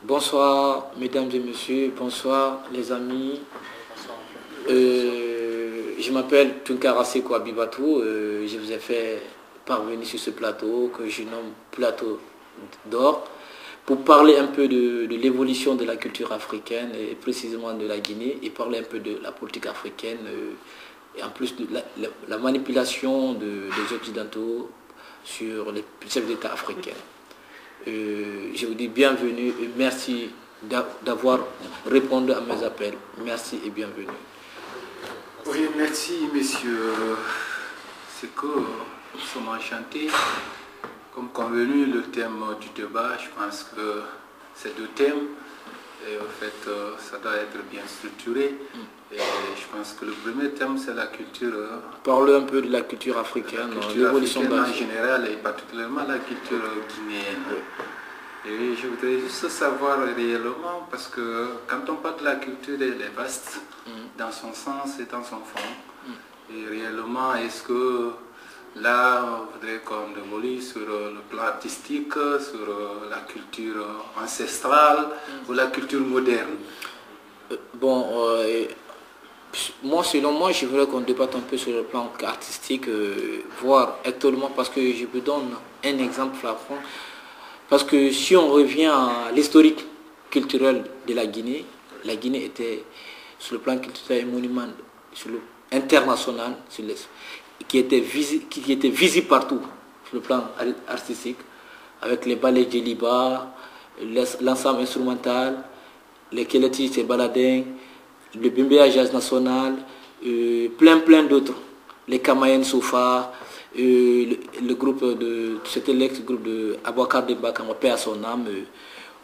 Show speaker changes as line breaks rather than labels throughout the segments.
Bonsoir mesdames et messieurs, bonsoir les amis. Je m'appelle Tunkara Seko Abibatou, je vous ai fait parvenir sur ce plateau que je nomme Plateau d'Or pour parler un peu de l'évolution de la culture africaine et précisément de la Guinée et parler un peu de la politique africaine et en plus de la manipulation des Occidentaux sur les chefs d'État africains. Je vous dis bienvenue et merci d'avoir répondu à mes appels. Merci et bienvenue.
Oui, merci messieurs Seko, nous sommes enchantés. Comme convenu, le thème du débat, je pense que c'est deux thèmes. Et en fait, ça doit être bien structuré. Et je pense que le premier thème, c'est la culture.
Parlez un peu de la culture africaine, l'évolution
en général et particulièrement la culture guinéenne. Oui. Et je voudrais juste savoir réellement, parce que quand on parle de la culture, elle est vaste dans son sens et dans son fond. Et réellement, est-ce que là, on voudrait qu'on évolue sur le plan artistique, sur la culture ancestrale ou la culture moderne?
Moi, selon moi, je voudrais qu'on débatte un peu sur le plan artistique, voire actuellement, parce que je vous donne un exemple flagrant. Parce que si on revient à l'historique culturel de la Guinée était, sur le plan culturel, un monument sur le international, qui était visible partout, sur le plan artistique, avec les ballets Djeliba, l'ensemble instrumental, les Keleti et Baladin, le Bimbéa Jazz National, plein d'autres, les Kamayen Sofa, le groupe c'était l'ex-groupe de Abouakar Demba, qui paix à son âme.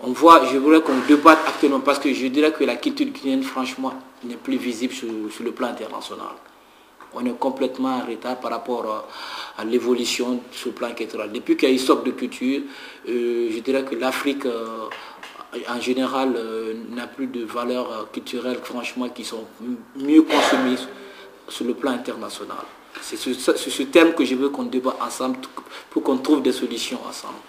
On voit, je voudrais qu'on débatte actuellement, parce que je dirais que la culture guinéenne, franchement, n'est plus visible sur le plan international. On est complètement en retard par rapport à l'évolution sur le plan culturel. Depuis qu'il y a eu stock de culture, je dirais que l'Afrique en général n'a plus de valeurs culturelles franchement qui sont mieux consommées sur le plan international. C'est ce thème que je veux qu'on débatte ensemble pour qu'on trouve des solutions ensemble.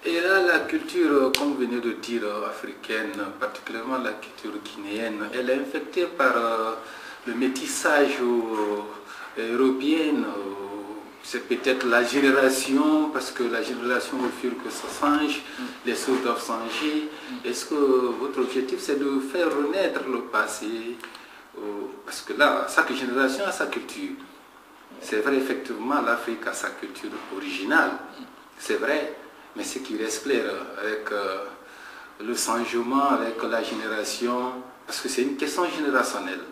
Et là, la culture, comme vous venez de dire, africaine, particulièrement la culture guinéenne, elle est infectée par le métissage européen. C'est peut-être la génération, parce que la génération au fur que ça change, les choses doivent changer. Est-ce que votre objectif c'est de faire renaître le passé? Parce que là, chaque génération a sa culture. C'est vrai, effectivement, l'Afrique a sa culture originale, c'est vrai, mais ce qui reste clair avec le changement, avec la génération, parce que c'est une question générationnelle.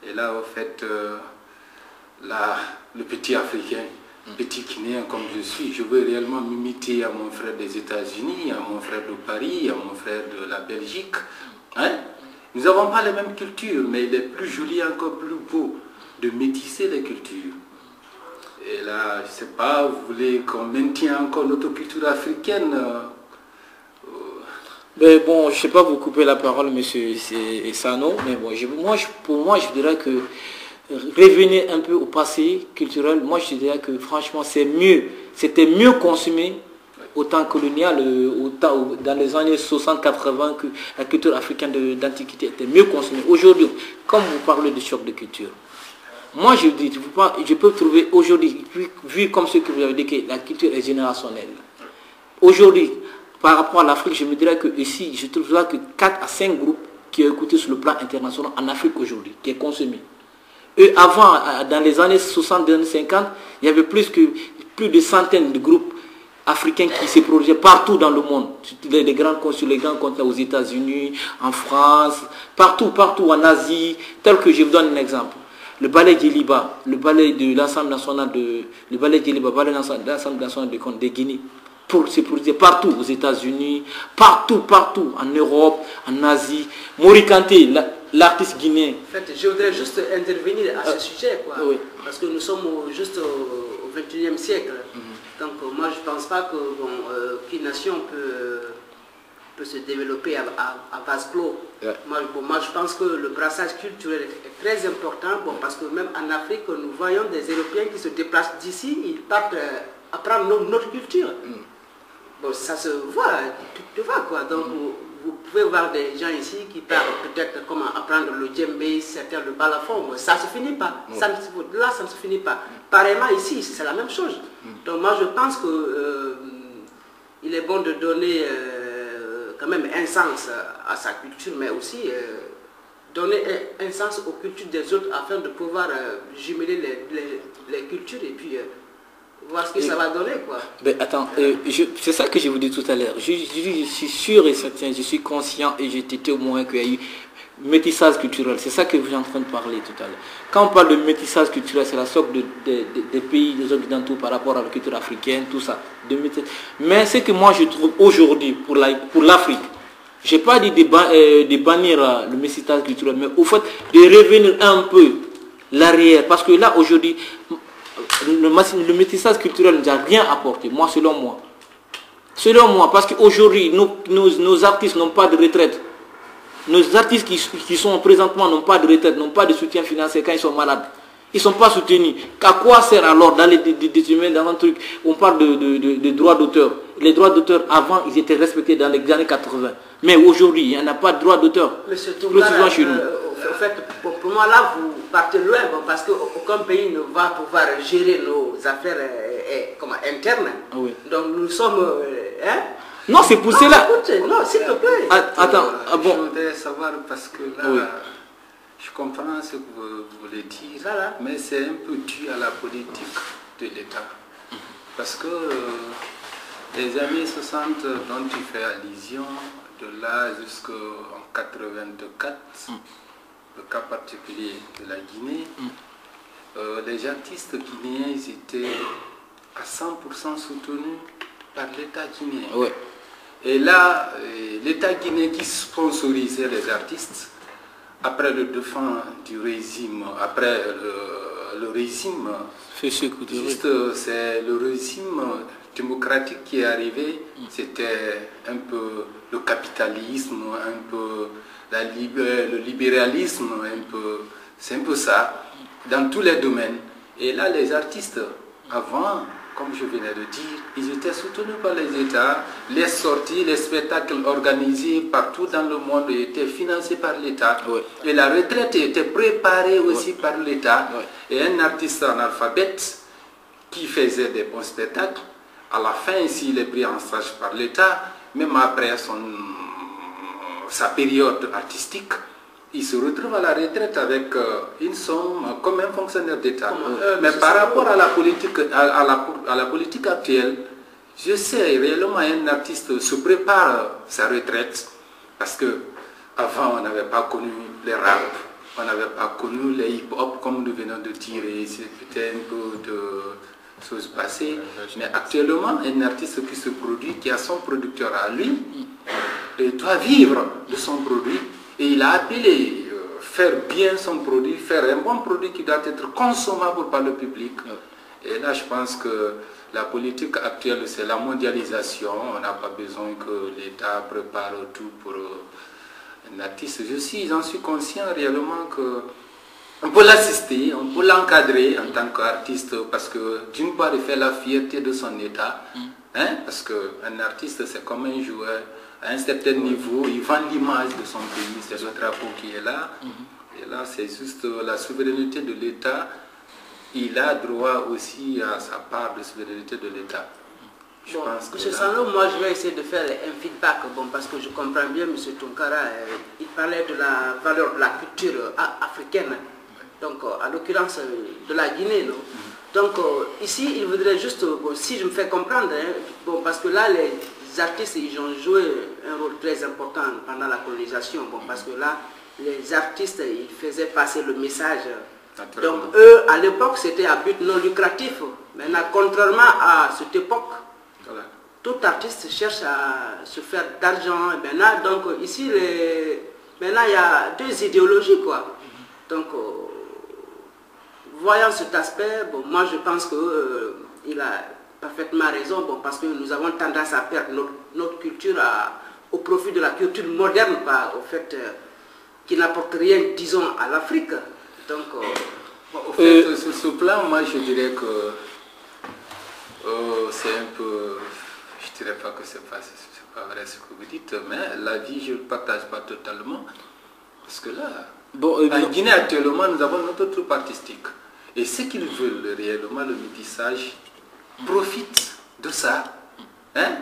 Et là, en fait, le petit Africain, petit Guinéen comme je suis, je veux réellement m'imiter à mon frère des États-Unis, à mon frère de Paris, à mon frère de la Belgique. Hein? Nous n'avons pas les mêmes cultures, mais il est plus joli, encore plus beau de métisser les cultures. Et là, je ne sais pas, vous voulez qu'on maintienne encore notre culture africaine?
Mais bon, je ne sais pas vous couper la parole, monsieur Sano, mais bon, pour moi, je dirais que revenir un peu au passé culturel, moi je dirais que franchement c'était mieux consumé au temps colonial, dans les années 60-80, que la culture africaine d'antiquité était mieux consumée. Aujourd'hui, comme vous parlez de choc de culture, moi je dis, je peux trouver aujourd'hui, vu comme ce que vous avez dit, que la culture est générationnelle. Aujourd'hui, par rapport à l'Afrique, je me dirais que ici, je trouve là que 4 à 5 groupes qui ont écouté sur le plan international en Afrique aujourd'hui, qui est consommé. Et avant, dans les années 60-50, il y avait plus de centaines de groupes africains qui se produisaient partout dans le monde, sur les grands continents, aux États-Unis, en France, partout en Asie, tel que je vous donne un exemple. Le ballet Djeliba, le ballet de l'Assemblée nationale de Guinée, se produisait partout aux États-Unis, partout en Europe, en Asie. Mori Kanté, l'artiste guinéen.
En fait, je voudrais juste intervenir à ce sujet, quoi, oui. Parce que nous sommes juste au XXIe siècle. Donc moi je ne pense pas qu'une nation peut se développer à vase clos. Yeah. Moi je pense que le brassage culturel est très important, parce que même en Afrique, nous voyons des Européens qui se déplacent d'ici, ils partent apprendre notre culture. bon, ça se voit, tu vois quoi. Donc vous pouvez voir des gens ici qui parlent peut-être comment apprendre le djembé, certains le balafon, ça ne se finit pas. Là, ça ne se finit pas. Pareillement ici, c'est la même chose. Donc moi, je pense que il est bon de donner quand même un sens à sa culture, mais aussi donner un sens aux cultures des autres afin de pouvoir jumeler les cultures et puis voir ce que ça va donner, quoi.
Ben, attends, c'est ça que je vous dis tout à l'heure. Je suis sûr et certain, je suis conscient et j'ai été au moins qu'il y a eu métissage culturel. C'est ça que vous êtes en train de parler tout à l'heure. Quand on parle de métissage culturel, c'est la sorte des pays, des occidentaux par rapport à la culture africaine, tout ça. Mais ce que moi je trouve aujourd'hui pour l'Afrique, je n'ai pas dit de bannir le métissage culturel, mais au fait de revenir un peu l'arrière. Parce que là, aujourd'hui, le métissage culturel n'a rien apporté, moi, selon moi. Selon moi, parce qu'aujourd'hui, nos artistes n'ont pas de retraite. Nos artistes qui sont présentement n'ont pas de retraite, n'ont pas de soutien financier quand ils sont malades. Ils ne sont pas soutenus. À quoi sert alors d'aller déterminer dans un truc? On parle de droits d'auteur. Les droits d'auteur, avant, ils étaient respectés dans les années 80. Mais aujourd'hui, il n'y en a pas de droits d'auteur.
Monsieur Tounkara, chez nous. En fait, pour moi, là, vous partez loin, parce qu'aucun pays ne va pouvoir gérer nos affaires internes.
Oui.
Donc nous sommes...
non, c'est pour cela.
Non, s'il te plaît.
Attends, bon.
Je voudrais savoir, parce que là,
oui,
je comprends ce que vous voulez dire,
voilà, mais
c'est un peu dû à la politique de l'État. Parce que les années 60 dont tu fais allusion, de là jusqu'en 84, le cas particulier de la Guinée, les artistes guinéens étaient à 100% soutenus par l'État guinéen.
Oui.
Et là, l'État guinéen qui sponsorisait les artistes, après le défunt du régime, après le régime, juste c'est le régime démocratique qui est arrivé, c'était un peu le capitalisme, un peu le libéralisme, c'est un peu ça, dans tous les domaines. Et là, les artistes, avant, comme je venais de dire, ils étaient soutenus par les États, les sorties, les spectacles organisés partout dans le monde étaient financés par l'État. Oui. Et la retraite était préparée aussi par l'État. Oui. Et un artiste analphabète qui faisait des bons spectacles, à la fin, s'il est pris en charge par l'État, même après sa période artistique, il se retrouve à la retraite avec une somme comme un fonctionnaire d'État. Mais par rapport à la politique actuelle, je sais réellement un artiste se prépare sa retraite parce que avant on n'avait pas connu les rap, on n'avait pas connu les hip-hop comme nous venons de dire, c'était un peu de choses passées. Mais actuellement, un artiste qui se produit, qui a son producteur à lui, il doit vivre de son produit. Et il a appelé faire bien son produit, faire un bon produit qui doit être consommable par le public. Et là, je pense que la politique actuelle, c'est la mondialisation. On n'a pas besoin que l'État prépare tout pour un artiste. J'en suis conscient réellement qu'on peut l'assister, on peut l'encadrer en tant qu'artiste, parce que d'une part, il fait la fierté de son État. Parce qu'un artiste, c'est comme un joueur. À un certain niveau, il vend l'image de son pays, c'est le drapeau qui est là. Et là, c'est juste la souveraineté de l'État. Il a droit aussi à sa part de souveraineté de l'État.
Bon, M. Sanlo, moi je vais essayer de faire un feedback, parce que je comprends bien M. Tounkara, il parlait de la valeur de la culture africaine, donc à l'occurrence de la Guinée. Non? Donc ici, il voudrait juste, si je me fais comprendre, parce que là, les artistes, ils ont joué un rôle très important pendant la colonisation, parce que là, les artistes, ils faisaient passer le message. Donc eux, à l'époque, c'était à but non lucratif. Maintenant, contrairement à cette époque, tout artiste cherche à se faire d'argent. Donc ici, maintenant, il y a deux idéologies, quoi. Donc, voyant cet aspect, moi, je pense qu'il a parfaitement raison, parce que nous avons tendance à perdre notre culture au profit de la culture moderne, au fait qui n'apporte rien, disons, à l'Afrique. Donc,
au fait, sur ce plan, moi je dirais que c'est un peu, je je ne dirais pas que ce n'est pas vrai ce que vous dites, mais l'avis, je ne le partage pas totalement. Parce que là, en Guinée actuellement, nous avons notre troupe artistique. Et ceux qui veulent réellement le métissage profitent de ça. Hein?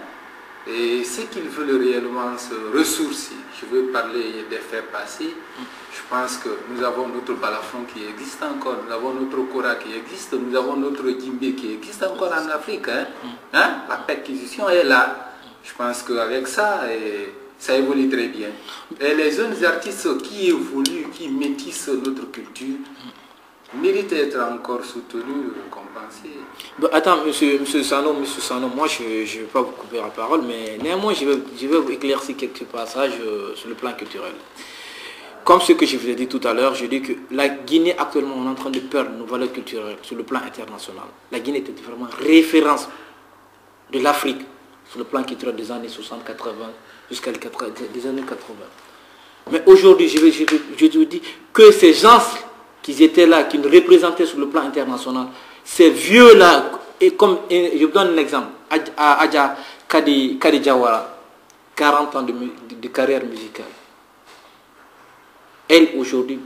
Et ceux qui veulent réellement se ressourcer, je veux parler des faits passés, je pense que nous avons notre balafon qui existe encore, nous avons notre kora qui existe, nous avons notre gimbé qui existe encore en Afrique. Hein? Hein? La perquisition est là. Je pense qu'avec ça, ça évolue très bien. Et les jeunes artistes qui évoluent, qui métissent notre culture, méritent d'être encore soutenus, compensés.
Bon, attends, monsieur Sano, moi je ne vais pas vous couper la parole, mais néanmoins je vais vous éclaircir quelques passages sur le plan culturel. Comme ce que je vous ai dit tout à l'heure, je dis que la Guinée actuellement on est en train de perdre nos valeurs culturelles sur le plan international. La Guinée était vraiment référence de l'Afrique sur le plan culturel des années 60-80 jusqu'à des années 80. Mais aujourd'hui, je vous dis que ces gens qui étaient là, qui nous représentaient sur le plan international, ces vieux-là, et je vous donne un exemple, Adja Kadi Jawara, 40 ans de carrière musicale. Elle, aujourd'hui,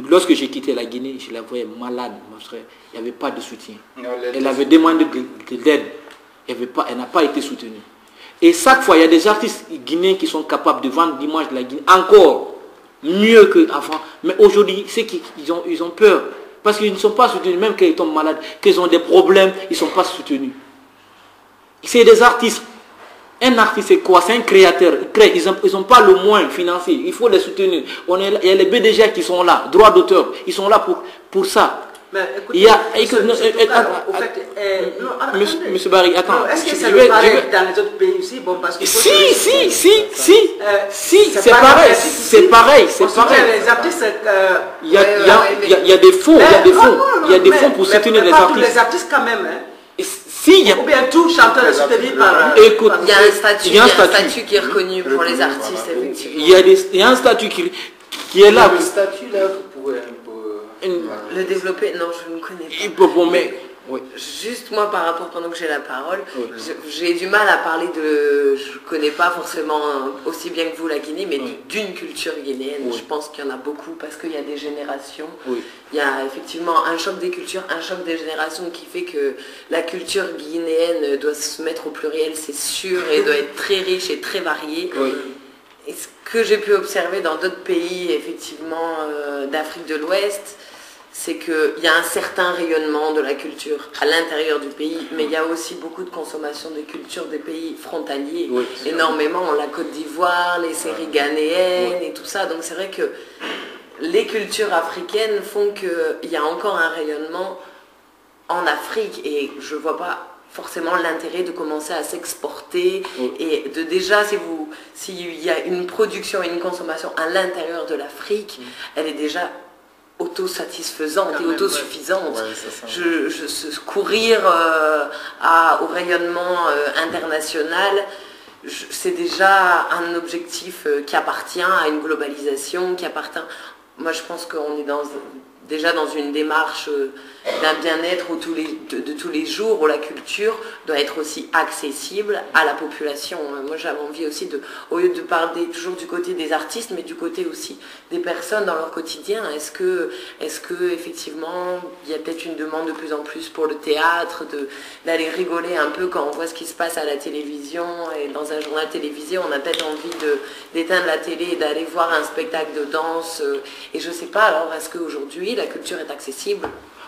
lorsque j'ai quitté la Guinée, je la voyais malade, mon frère. Il n'y avait pas de soutien. Elle avait demandé de l'aide. Elle n'a pas été soutenue. Et chaque fois, il y a des artistes guinéens qui sont capables de vendre l'image de la Guinée encore mieux qu'avant. Mais aujourd'hui, c'est qu'ils ont peur. Parce qu'ils ne sont pas soutenus, même quand ils tombent malades, qu'ils ont des problèmes, ils ne sont pas soutenus. C'est des artistes. Un artiste, c'est quoi? C'est un créateur. Ils n'ont pas le moins financier. Il faut les soutenir. Il y a les BDG qui sont là, droits d'auteur. Ils sont là pour ça.
Mais écoutez,
Monsieur Barry, attends.
Est-ce que c'est pareil dans les autres pays aussi? Bon, parce que
si, c'est pareil. C'est pareil.
Les artistes,
il y a des fonds. Il y a des fonds pour soutenir les artistes.
Pas tous les artistes quand même.
Si,
ou bien tout chanteur est soutenu par...
Écoute,
il y a un statut qui est reconnu pour les artistes, effectivement.
Il y a un statut qui est là.
Le statut là, vous pouvez un peu...
Le développer, non, je ne connais pas.
Il peut, mais... Oui.
Juste moi par rapport, pendant que j'ai la parole, j'ai du mal à parler de, je connais pas forcément aussi bien que vous la Guinée, mais d'une culture guinéenne. Je pense qu'il y en a beaucoup parce qu'il y a des générations. Il y a effectivement un choc des cultures, un choc des générations qui fait que la culture guinéenne doit se mettre au pluriel, c'est sûr, et doit être très riche et très variée. Et ce que j'ai pu observer dans d'autres pays, effectivement, d'Afrique de l'Ouest, c'est qu'il y a un certain rayonnement de la culture à l'intérieur du pays, mais il y a aussi beaucoup de consommation de culture des pays frontaliers, énormément, la Côte d'Ivoire, les séries ghanéennes et tout ça, donc c'est vrai que les cultures africaines font qu'il y a encore un rayonnement en Afrique, et je ne vois pas forcément l'intérêt de commencer à s'exporter, et de déjà, s'il y a une production et une consommation à l'intérieur de l'Afrique, elle est déjà autosatisfaisante et autosuffisante. Courir au rayonnement international, c'est déjà un objectif qui appartient à une globalisation, qui appartient... Moi, je pense qu'on est déjà dans une démarche d'un bien-être de tous les jours, où la culture doit être aussi accessible à la population. Moi, j'avais envie aussi au lieu de parler toujours du côté des artistes, mais du côté aussi des personnes dans leur quotidien. Est-ce que effectivement, il y a peut-être une demande de plus en plus pour le théâtre, d'aller rigoler un peu quand on voit ce qui se passe à la télévision, et dans un journal télévisé, on a peut-être envie d'éteindre la télé et d'aller voir un spectacle de danse. Et je ne sais pas, alors, est-ce qu'aujourd'hui, la culture est accessible?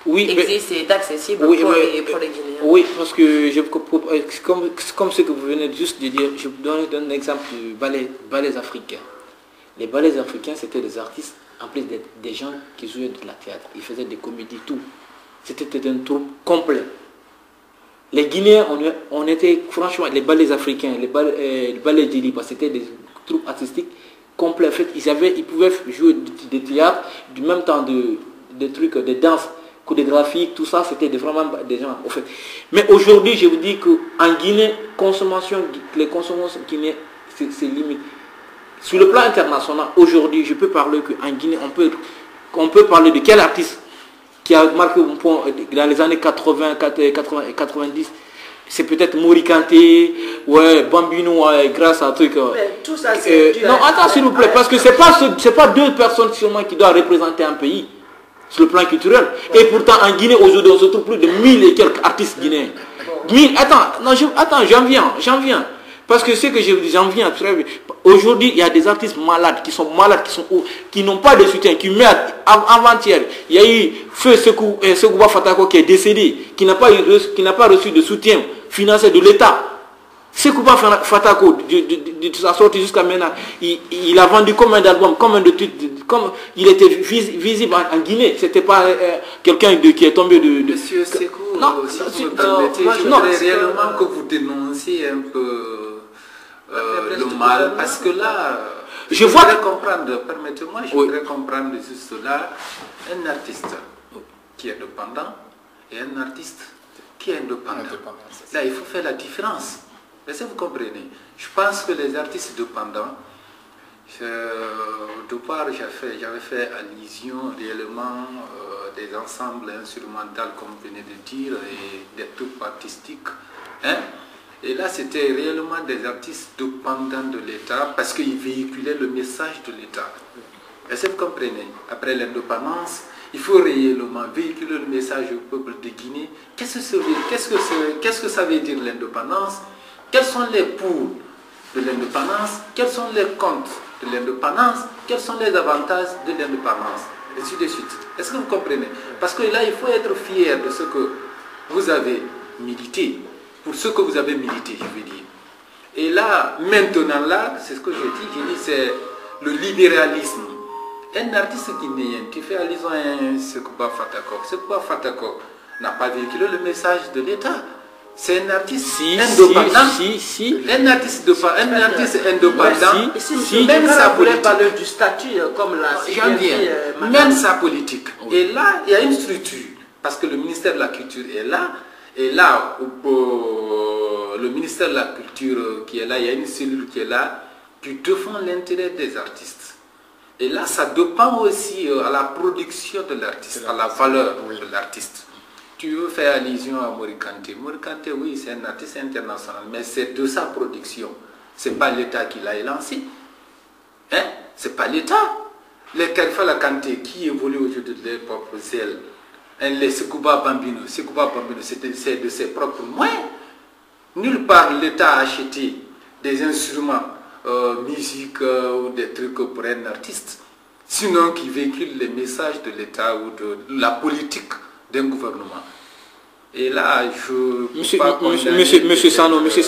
Existe et est accessible pour les Guinéens.
Oui, parce que comme ce que vous venez juste de dire, je vous donne un exemple du ballet africain. Les ballets africains, c'était des artistes, en plus des gens qui jouaient de la théâtre. Ils faisaient des comédies, tout. C'était un troupe complet. Les Guinéens, on était, franchement, les ballets africains, les ballets d'Ili, c'était des troupes artistiques complets. En fait, ils pouvaient jouer des théâtres, du même temps des trucs, des danses chorégraphiques, tout ça, c'était vraiment des gens, en fait. Mais aujourd'hui, je vous dis qu'en Guinée, les consommations guinéennes, c'est limite. Sur le plan international, aujourd'hui, je peux parler qu'en Guinée, on peut parler de quel artiste qui a marqué un point dans les années 80 et 90, c'est peut-être Mori Kanté, ouais, Bambino, ouais, grâce à un truc.
Tout ça, c'est
non, attends, s'il vous plaît, parce que c'est pas deux personnes sûrement qui doivent représenter un pays sur le plan culturel. Et pourtant, en Guinée, aujourd'hui, on se trouve plus de 1000 et quelques artistes guinéens. 1000, attends, j'en viens. Parce que ce que je vous dis, j'en viens. Aujourd'hui, il y a des artistes malades, qui n'ont pas de soutien, qui mettent avant-hier. Il y a eu Feu Sekouba Fatako qui est décédé, qui n'a pas reçu de soutien financier de l'État. Sekouba Fatako, de sa sortie jusqu'à maintenant, il a vendu combien d'albums, combien de titres, il était visible en Guinée. C'était pas quelqu'un qui est tombé de...
Monsieur Sekou, si vous me permettez, je voudrais réellement que vous dénonciez un peu le mal, parce que là, je voudrais comprendre, permettez-moi, je voudrais comprendre juste là, un artiste qui est indépendant et un artiste qui est indépendant. Là, il faut faire la différence. Est-ce que vous comprenez? Je pense que les artistes indépendants, de part, j'avais fait allusion réellement des ensembles instrumentaux, comme vous venez de dire, et des troupes artistiques. Hein? Et là, c'était réellement des artistes dépendants de l'État parce qu'ils véhiculaient le message de l'État. Est-ce que vous comprenez? Après l'indépendance, il faut réellement véhiculer le message au peuple de Guinée. Qu'est-ce que ça veut dire l'indépendance? Quels sont les pour de l'indépendance? Quels sont les contre de l'indépendance? Quels sont les avantages de l'indépendance? Et ainsi de suite. Est-ce que vous comprenez? Parce que là, il faut être fier de ce que vous avez milité. Pour ce que vous avez milité, je veux dire. Et là, maintenant, là, c'est ce que j'ai dit, c'est le libéralisme. Un artiste guinéen qui fait allusion à Sekouba Fatako. Sekouba Fatako n'a pas véhiculé le message de l'État. C'est un artiste indépendant. Un artiste indépendant.
Même ça voulait parler du statut comme la
même sa politique. Et là, il y a une structure. Parce que le ministère de la Culture est là. Et là, le ministère de la Culture qui est là, il y a une cellule qui est là, qui défend l'intérêt des artistes. Et là, ça dépend aussi à la production de l'artiste, à la valeur de l'artiste. Tu veux faire allusion à Mori Kanté. Mori Kanté, oui, c'est un artiste international, mais c'est de sa production. Ce n'est pas l'État qui l'a lancé. Hein? Ce n'est pas l'État. Les Kalfa Kanté qui évolue aujourd'hui de leur propre zèle. Les Sekouba Bambino, c'est de ses propres moyens. Nulle part l'État a acheté des instruments, musique ou des trucs pour un artiste, sinon qui véhicule les messages de l'État ou de la politique d'un gouvernement. Et là,
Monsieur Sano, vous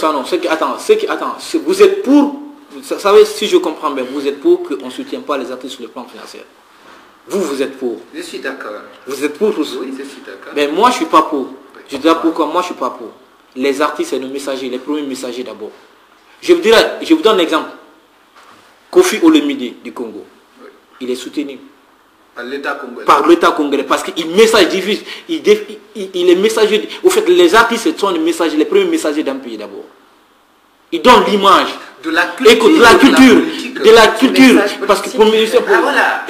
êtes pour, vous savez, si je comprends bien, vous êtes pour qu'on ne soutienne pas les artistes sur le plan financier. Vous êtes pour.
Je suis d'accord.
Vous êtes pour tous?
Oui, je suis d'accord.
Mais moi, je ne suis pas pour. Je dirais pourquoi moi, je ne suis pas pour. Les artistes, c'est nos messagers, les premiers messagers d'abord. Je vous donne un exemple. Kofi Olomide du Congo. Oui. Il est soutenu par l'État congolais. Parce qu'il message diffuse. Il est messager. Au fait, les artistes sont les messagers, les premiers messagers d'un pays d'abord. Ils donnent l'image.
De la culture.
Écoute, de la culture. Parce que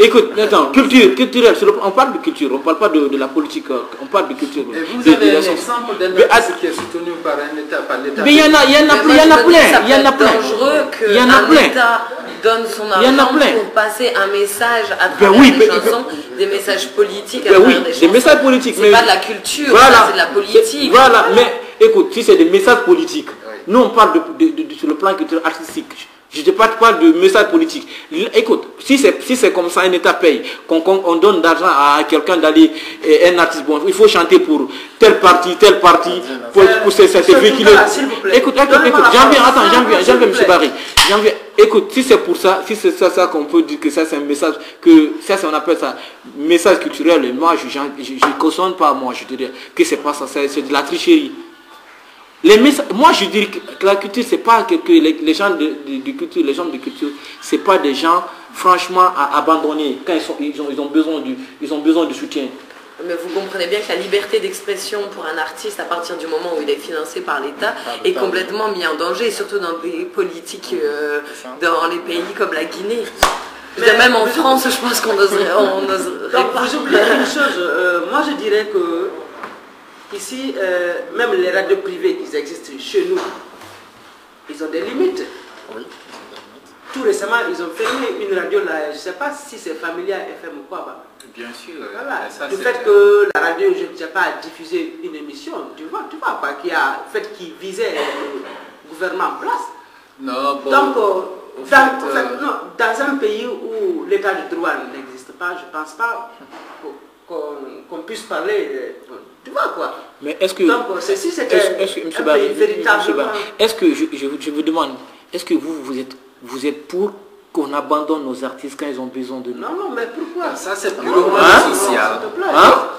écoute, attends, culturelle. On parle de culture, on ne parle pas de la politique, on parle de culture.
Et vous avez un exemple d'un artiste qui est soutenu par un État, par l'État.
Mais il y en a plein. Il y en a plein.
Dangereux qu'un État donne son argent pour passer un message à travers des chansons, des messages politiques à travers des chansons.
Des messages politiques.
C'est pas de la culture, c'est de la politique.
Voilà, mais écoute, si c'est des messages politiques, nous on parle sur le plan culturel artistique. Je ne parle de message politique. Écoute, si c'est comme ça, un État paye, qu'on donne d'argent à quelqu'un d'aller, un artiste, bon, il faut chanter pour tel parti, pour cette véhicule. Écoute, j'en viens, M. Barry. Écoute, si c'est pour ça, si c'est ça qu'on peut dire que ça c'est un message, que ça on appelle ça message culturel, et moi je ne cautionne pas, moi je te dis que c'est pas ça, c'est de la tricherie. Moi je dis que la culture c'est pas que les gens de culture, les gens de culture, c'est pas des gens franchement à abandonner quand ils ont besoin de soutien.
Mais vous comprenez bien que la liberté d'expression pour un artiste à partir du moment où il est financé par l'État est complètement mis en danger, surtout dans des politiques dans les pays comme la Guinée. Même en France, je pense qu'on n'oserait pas.
Vous oubliez une chose, moi je dirais que ici, même les radios privées qui existent chez nous, ils ont des limites.
Oui.
Tout récemment, ils ont fermé une radio là, je ne sais pas si c'est Familia FM ou quoi. Bah.
Bien sûr.
Voilà.
Ça,
le fait que la radio, je ne sais pas, a diffusé une émission, tu vois quoi, qui visait le gouvernement en place.
Non, bon,
donc, dans un pays où l'état de droit n'existe pas, je ne pense pas qu'on puisse parler, tu vois quoi.
Mais est-ce que...
Donc, ceci c'était un pays véritablement...
Est-ce que, je vous demande, est-ce que vous êtes pour qu'on abandonne nos artistes quand ils ont besoin de nous?
Non, mais pourquoi?
Ça c'est purement social.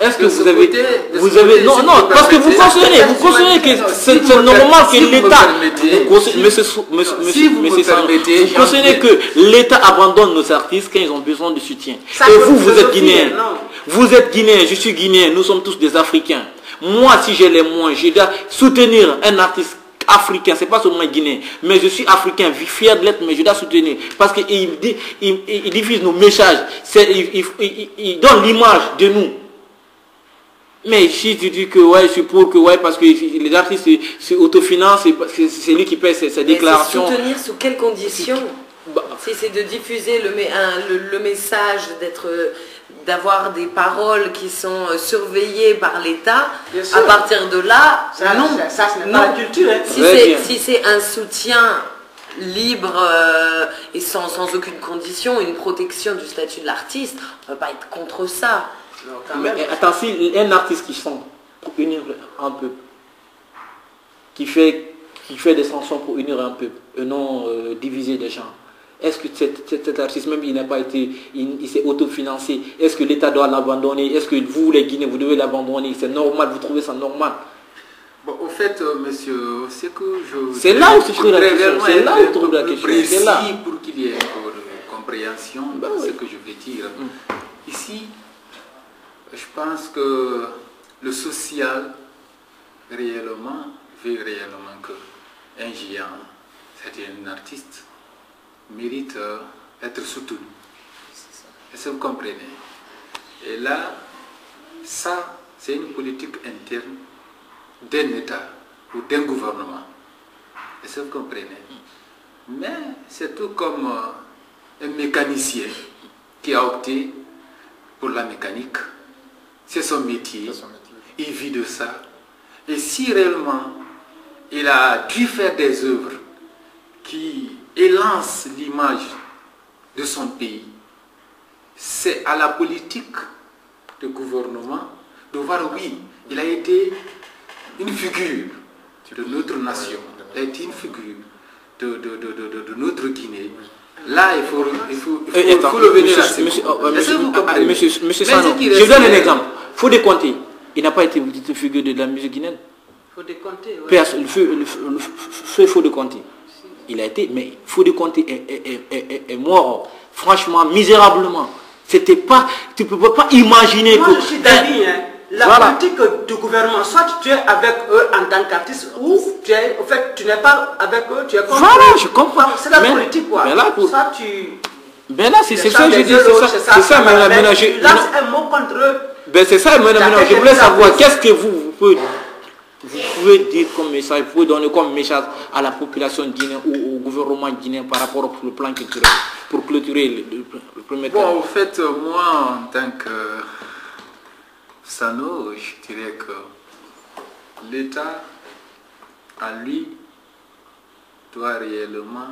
Est-ce que vous avez... Non, parce que vous cautionnez que c'est normal que l'État... Vous cautionnez que l'État abandonne nos artistes quand ils ont besoin de soutien. Et vous êtes Guinéen. Vous êtes Guinéen, je suis Guinéen, nous sommes tous des Africains. Moi, si j'ai les moyens, je dois soutenir un artiste africain, c'est pas seulement guinéen, mais je suis africain, fier de l'être, mais je dois soutenir, parce qu'il diffuse nos messages, il donne l'image de nous. Mais si tu dis que ouais, je suis pour que ouais, parce que les artistes se autofinancent, c'est lui qui paie ses déclarations.
Soutenir sous quelles conditions? Si c'est de diffuser le message, d'avoir des paroles qui sont surveillées par l'État, à partir de là, non.
Ça ce n'est pas la culture. Hein.
Si c'est un soutien libre et sans aucune condition, une protection du statut de l'artiste, on ne peut pas être contre ça.
Non, mais attends, si un artiste qui chante pour unir un peuple, qui fait des chansons pour unir un peuple, et non diviser des gens, est-ce que cet artiste, même il n'a pas été, il s'est autofinancé, est-ce que l'État doit l'abandonner? Est-ce que vous, les Guinéens, vous devez l'abandonner? C'est normal, vous trouvez ça normal?
Bon, au fait, monsieur, c'est que je...
C'est là où se trouve la question. C'est là où se trouve la question. C'est là.
Pour qu'il y ait une compréhension de ce que je veux dire. Ici, je pense que le social, réellement, veut réellement qu'un géant, c'est-à-dire un artiste, mérite d'être soutenu. Est-ce que vous comprenez? Et là, ça, c'est une politique interne d'un État ou d'un gouvernement. Est-ce que vous comprenez? Mais c'est tout comme un mécanicien qui a opté pour la mécanique. C'est son métier. Il vit de ça. Et si réellement il a dû faire des œuvres qui élance l'image de son pays, c'est à la politique de gouvernement de voir, oui, il a été une figure de notre nation, il a été une figure de notre Guinée. Là, il faut revenir à ce monsieur Sano,
je donne un exemple. Fodé Konté, il n'a pas été une figure de la musique guinéenne.
Fodé Konté, oui.
Le feu Fodé Konté. Il a été, mais Fodé Konté est mort, franchement, misérablement. C'était pas, tu ne peux pas imaginer que...
Moi, je suis d'avis, hein. La politique du gouvernement, soit tu es avec eux en tant qu'artiste, ou tu es, en fait, tu n'es pas avec eux, tu es contre eux.
Voilà, je comprends.
C'est la politique, quoi.
Mais là,
soit tu...
Ben là, c'est ça que je dis, c'est ça, madame Ménager.
Tu lances un mot contre eux.
Ben c'est ça, madame Ménager. Je voulais savoir, qu'est-ce que vous pouvez dire comme message, vous pouvez donner comme message à la population guinéenne ou au gouvernement guinéen par rapport au plan culturel, pour clôturer le premier temps.
Bon, au fait, moi, en tant que Sano, je dirais que l'État, à lui, doit réellement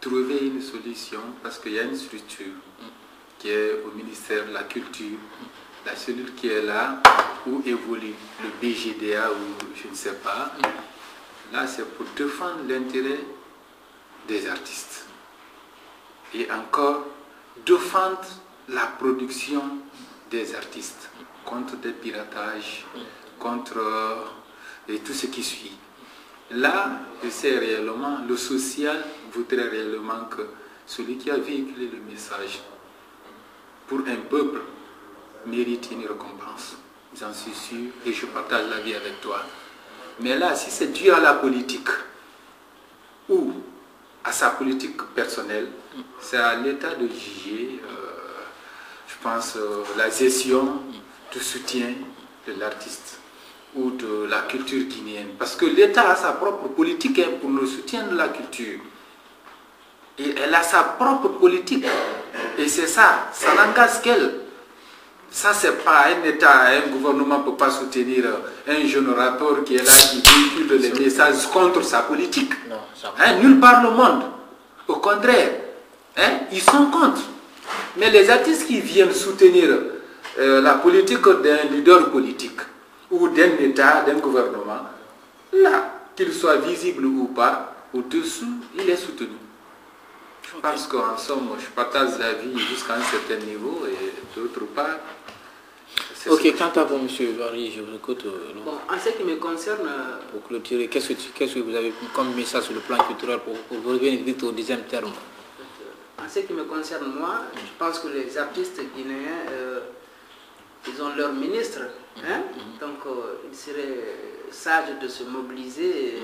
trouver une solution, parce qu'il y a une structure qui est au ministère de la Culture, la cellule qui est là, où évolue le BGDA ou je ne sais pas. Là, c'est pour défendre l'intérêt des artistes. Et encore, défendre la production des artistes contre des piratages, contre et tout ce qui suit. Là, je sais réellement, le social voudrait réellement que celui qui a véhiculé le message pour un peuple mérite une récompense. J'en suis sûr et je partage l'avis avec toi. Mais là, si c'est dû à la politique ou à sa politique personnelle, c'est à l'État de juger, je pense, la gestion du soutien de l'artiste. ou de la culture guinéenne? Parce que l'État a sa propre politique pour le soutien de la culture. Et elle a sa propre politique. Et c'est ça, ça n'engage qu'elle. Ça, c'est pas un État, un gouvernement ne peut pas soutenir un jeune rappeur qui est là, qui véhicule les messages contre sa politique. Non, nulle part le monde. Au contraire, ils sont contre. Mais les artistes qui viennent soutenir la politique d'un leader politique ou d'un État, d'un gouvernement, là, qu'il soit visible ou pas, au-dessous, il est soutenu. Je pense qu'en somme, je partage la vie jusqu'à un certain niveau et d'autre part.
Ok, quant à vous, M. Varry, je vous écoute.
Bon, en ce qui me concerne...
Pour clôturer, qu'est-ce que vous avez comme message sur le plan culturel pour revenir vite au deuxième terme?
En ce qui me concerne, moi, je pense que les artistes guinéens, ils ont leur ministre. Donc, il serait sage de se mobiliser et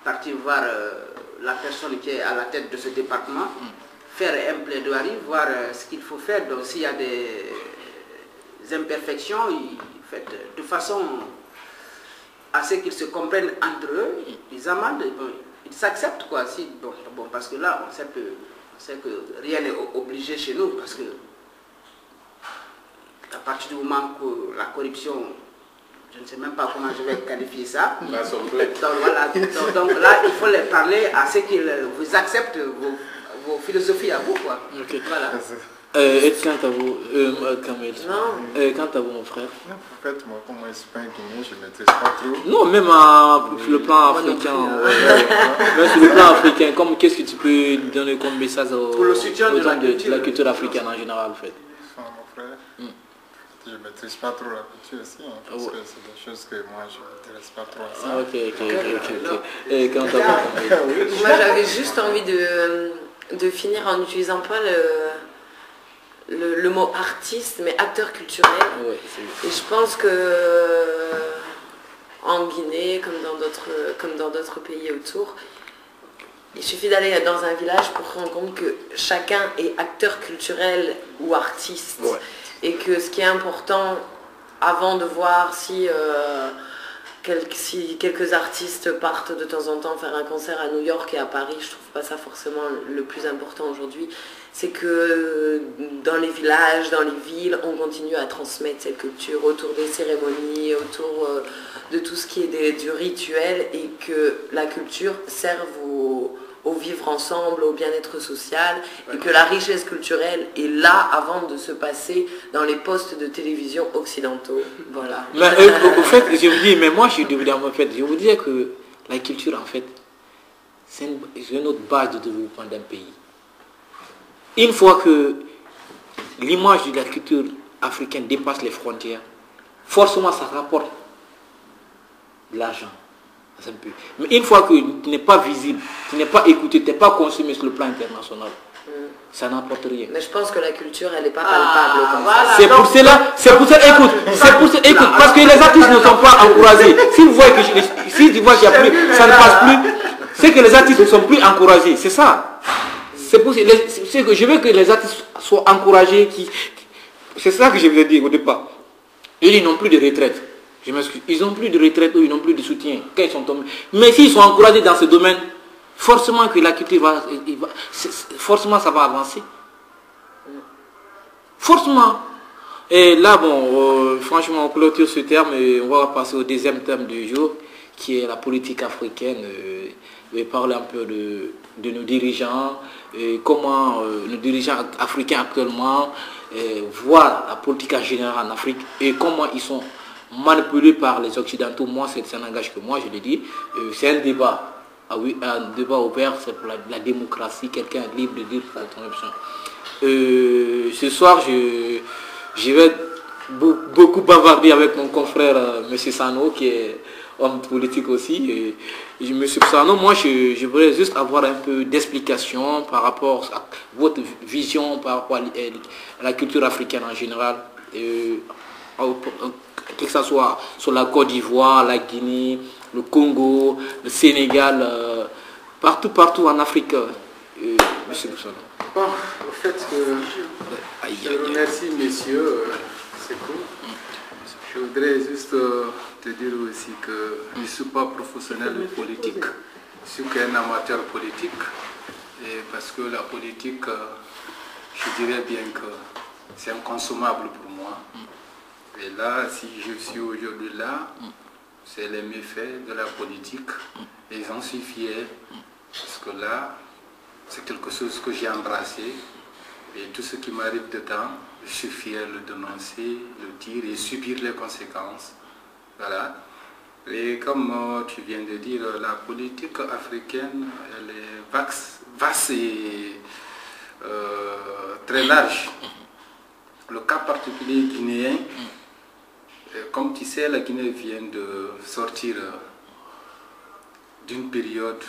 partir voir la personne qui est à la tête de ce département, faire un plaidoirie, voir ce qu'il faut faire. Donc, s'il y a des imperfections, de façon à ce qu'ils se comprennent entre eux, ils amendent, ils s'acceptent, quoi. Parce que là, on sait que rien n'est obligé chez nous, parce que à partir du moment que la corruption, je ne sais même pas comment je vais qualifier ça, donc, voilà, donc là, il faut les parler à ce qu'ils vous acceptent vos philosophies à vous, quoi.
Okay.
Voilà.
Et quant à vous, Kamel? Quant à vous, mon frère?
Non, en fait, moi, comme moi, je suis pas un Guinéen, je ne maîtrise pas trop.
Non, même sur le plan africain. Même sur le plan africain, qu'est-ce que tu peux donner comme message
pour le soutien de
la culture africaine en général, en fait?
Enfin, mon frère, je ne maîtrise pas trop la culture aussi, parce que c'est des choses que moi, je ne m'intéresse pas trop à ça.
Ok. Et quant à vous?
Moi, j'avais juste envie de finir en n'utilisant pas le mot artiste, mais acteur culturel. Et je pense que en Guinée, comme dans d'autres pays autour, il suffit d'aller dans un village pour se rendre compte que chacun est acteur culturel ou artiste. Et que ce qui est important, avant de voir si quelques artistes partent de temps en temps faire un concert à New York et à Paris, je trouve pas ça forcément le plus important aujourd'hui. C'est que dans les villages, dans les villes, on continue à transmettre cette culture autour des cérémonies, autour de tout ce qui est du rituel, et que la culture serve au vivre ensemble, au bien-être social, et que la richesse culturelle est là avant de se passer dans les postes de télévision occidentaux. Voilà.
Au fait, je vous dis, mais moi je vous dis que la culture, en fait, c'est une autre base de développement d'un pays. Une fois que l'image de la culture africaine dépasse les frontières, forcément ça rapporte de l'argent. Mais une fois que tu n'es pas visible, tu n'es pas écouté, tu n'es pas consommé sur le plan international, ça n'apporte rien.
Mais je pense que la culture, elle n'est pas palpable comme
ça. C'est pour cela, écoute, parce que les artistes ne sont pas encouragés. Si tu vois qu'il n'y a plus, ça ne passe plus, c'est que les artistes ne sont plus encouragés, c'est ça. C'est que je veux que les artistes soient encouragés, c'est ça que je voulais dire au départ. Ils n'ont plus de retraite. Je m'excuse. Ils n'ont plus de retraite ou ils n'ont plus de soutien quand ils sont tombés. Mais s'ils sont encouragés dans ce domaine, forcément que la culture forcément ça va avancer. Forcément. Et là, bon, franchement, on clôture ce terme et on va passer au deuxième thème du jour, qui est la politique africaine. Je vais parler un peu de nos dirigeants, et comment nos dirigeants africains actuellement voient la politique en général en Afrique et comment ils sont manipulés par les Occidentaux. Moi, ça n'engage que moi, je l'ai dit. C'est un débat. Ah oui, un débat ouvert, c'est pour la démocratie. Quelqu'un est libre de dire son option. Ce soir, je vais beaucoup bavarder avec mon confrère M. Sano, qui est homme politique aussi. Et M. Sano, moi, je voudrais juste avoir un peu d'explication par rapport à votre vision, par rapport à la culture africaine en général. Que ce soit sur la Côte d'Ivoire, la Guinée, le Congo, le Sénégal, partout en Afrique. Monsieur Boussano.
Bon, au fait que je remercie messieurs, c'est cool. Je voudrais juste te dire aussi que je ne suis pas professionnel de politique, je suis qu'un amateur politique. Et parce que la politique, je dirais bien que c'est inconsommable pour moi. Et là, si je suis aujourd'hui là, c'est les méfaits de la politique. Et j'en suis fier. Parce que là, c'est quelque chose que j'ai embrassé. Et tout ce qui m'arrive dedans, je suis fier de le dénoncer, le dire et subir les conséquences. Voilà. Et comme tu viens de dire, la politique africaine, elle est vaste et très large. Le cas particulier guinéen, comme tu sais, la Guinée vient de sortir d'une période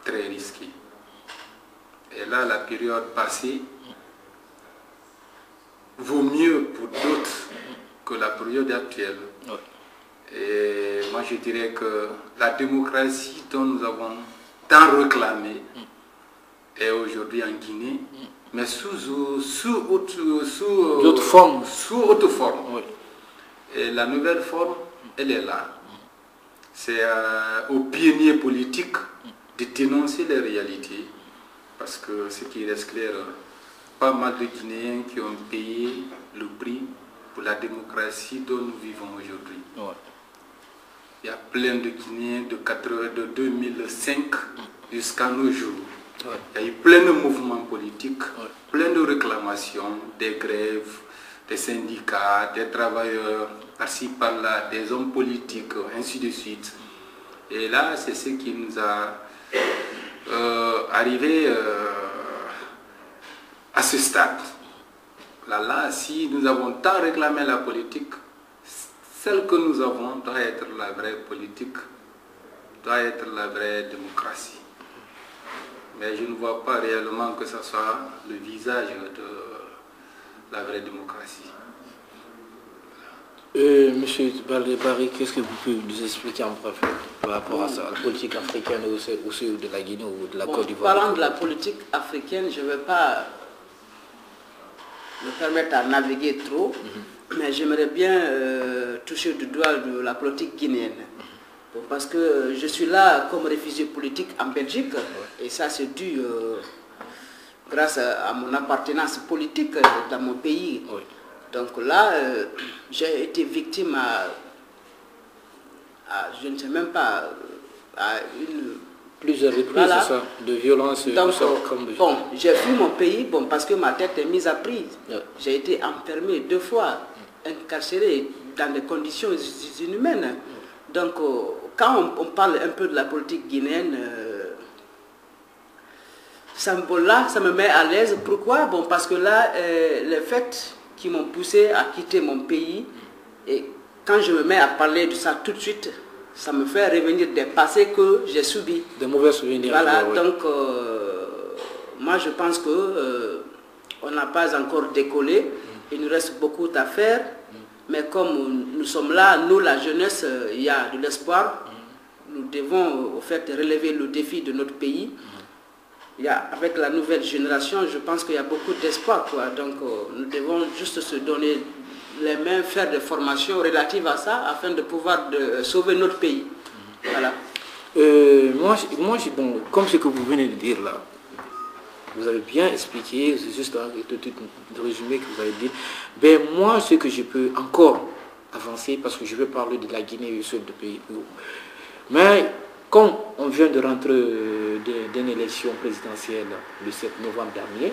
très risquée. Et là, la période passée vaut mieux pour d'autres que la période actuelle. Et moi, je dirais que la démocratie dont nous avons tant réclamé est aujourd'hui en Guinée, mais sous autre forme. Oui. Et la nouvelle forme, elle est là. C'est aux pionniers politiques de dénoncer les réalités. Parce que ce qui reste clair, pas mal de Guinéens qui ont payé le prix pour la démocratie dont nous vivons aujourd'hui. Ouais. Il y a plein de Guinéens de 2005 jusqu'à nos jours. Ouais. Il y a eu plein de mouvements politiques, plein de réclamations, des grèves, des syndicats, des travailleurs, par-ci par-là, des hommes politiques, ainsi de suite. Et là, c'est ce qui nous a arrivé à ce stade. Là, si nous avons tant réclamé la politique, celle que nous avons doit être la vraie politique, doit être la vraie démocratie. Mais je ne vois pas réellement que ce soit le visage de la vraie démocratie.
Monsieur Baldé-Barry, qu'est-ce que vous pouvez nous expliquer en bref par rapport à ça, la politique africaine ou de la Guinée ou de la Côte d'Ivoire?
Parlant de la politique africaine, je ne vais pas me permettre à naviguer trop, mais j'aimerais bien toucher du doigt de la politique guinéenne. Parce que je suis là comme réfugié politique en Belgique, et ça c'est dû grâce à mon appartenance politique dans mon pays. Oui. Donc là, j'ai été victime je ne sais même pas, à
plusieurs reprises, voilà. C'est ça, de violence.
Donc, bon, j'ai fui mon pays, parce que ma tête est mise à prise. J'ai été enfermé 2 fois, incarcéré dans des conditions inhumaines. Donc, quand on parle un peu de la politique guinéenne, ça me met à l'aise. Pourquoi? Parce que là, les faits qui m'ont poussé à quitter mon pays, et quand je me mets à parler de ça tout de suite, ça me fait revenir des passés que j'ai subis.
Des mauvais souvenirs.
Voilà, donc moi je pense que on n'a pas encore décollé, il nous reste beaucoup à faire, mais comme nous sommes là, nous la jeunesse, il y a de l'espoir, nous devons au fait relever le défi de notre pays. Avec la nouvelle génération, je pense qu'il y a beaucoup d'espoir. Donc nous devons juste se donner les mains, faire des formations relatives à ça, afin de pouvoir sauver notre pays. Voilà.
Moi, comme ce que vous venez de dire là, vous avez bien expliqué, c'est juste un résumé que vous avez dit. Ben, moi, ce que je peux encore avancer, parce que je veux parler de la Guinée et seul de pays. Mais comme on vient de rentrer d'une élection présidentielle le 7 novembre dernier,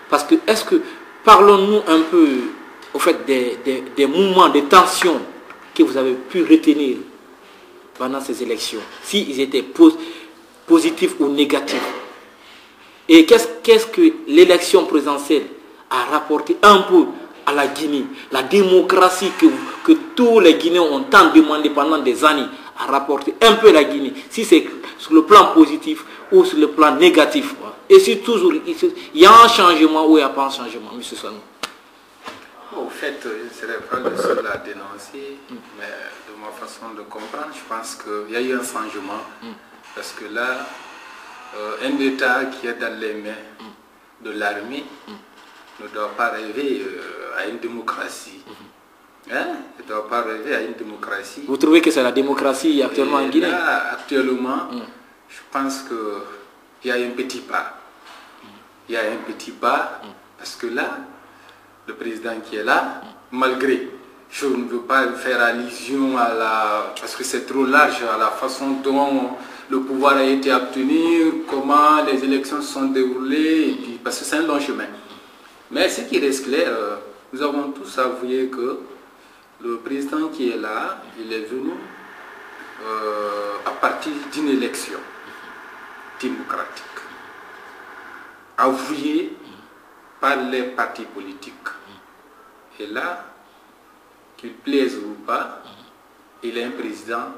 parce que parlons-nous un peu au fait des mouvements de tension que vous avez pu retenir pendant ces élections, s'ils étaient positifs ou négatifs. Et qu'est-ce que l'élection présidentielle a rapporté un peu à la Guinée, la démocratie que tous les Guinéens ont tant demandé pendant des années, a rapporté un peu à la Guinée, si c'est sur le plan positif ou sur le plan négatif. Et si toujours il y a un changement ou il n'y a pas un changement, M. Sanou?
Au fait, je ne serais pas le seul à dénoncer, mais de ma façon de comprendre, je pense qu'il y a eu un changement. Parce que là, un État qui est dans les mains de l'armée ne doit pas rêver à une démocratie. Hein? Il ne doit pas rêver à une démocratie.
Vous trouvez que c'est la démocratie actuellement en Guinée?
Là, actuellement, je pense qu'il y a un petit pas. Il y a un petit pas, parce que là, le président qui est là, malgré, je ne veux pas faire allusion à la, parce que c'est trop large, à la façon dont le pouvoir a été obtenu, comment les élections se sont déroulées, et puis, parce que c'est un long chemin. Mais ce qui reste clair, nous avons tous avoué que le président qui est là, il est venu à partir d'une élection démocratique, avouée par les partis politiques. Et là, qu'il plaise ou pas, il est un président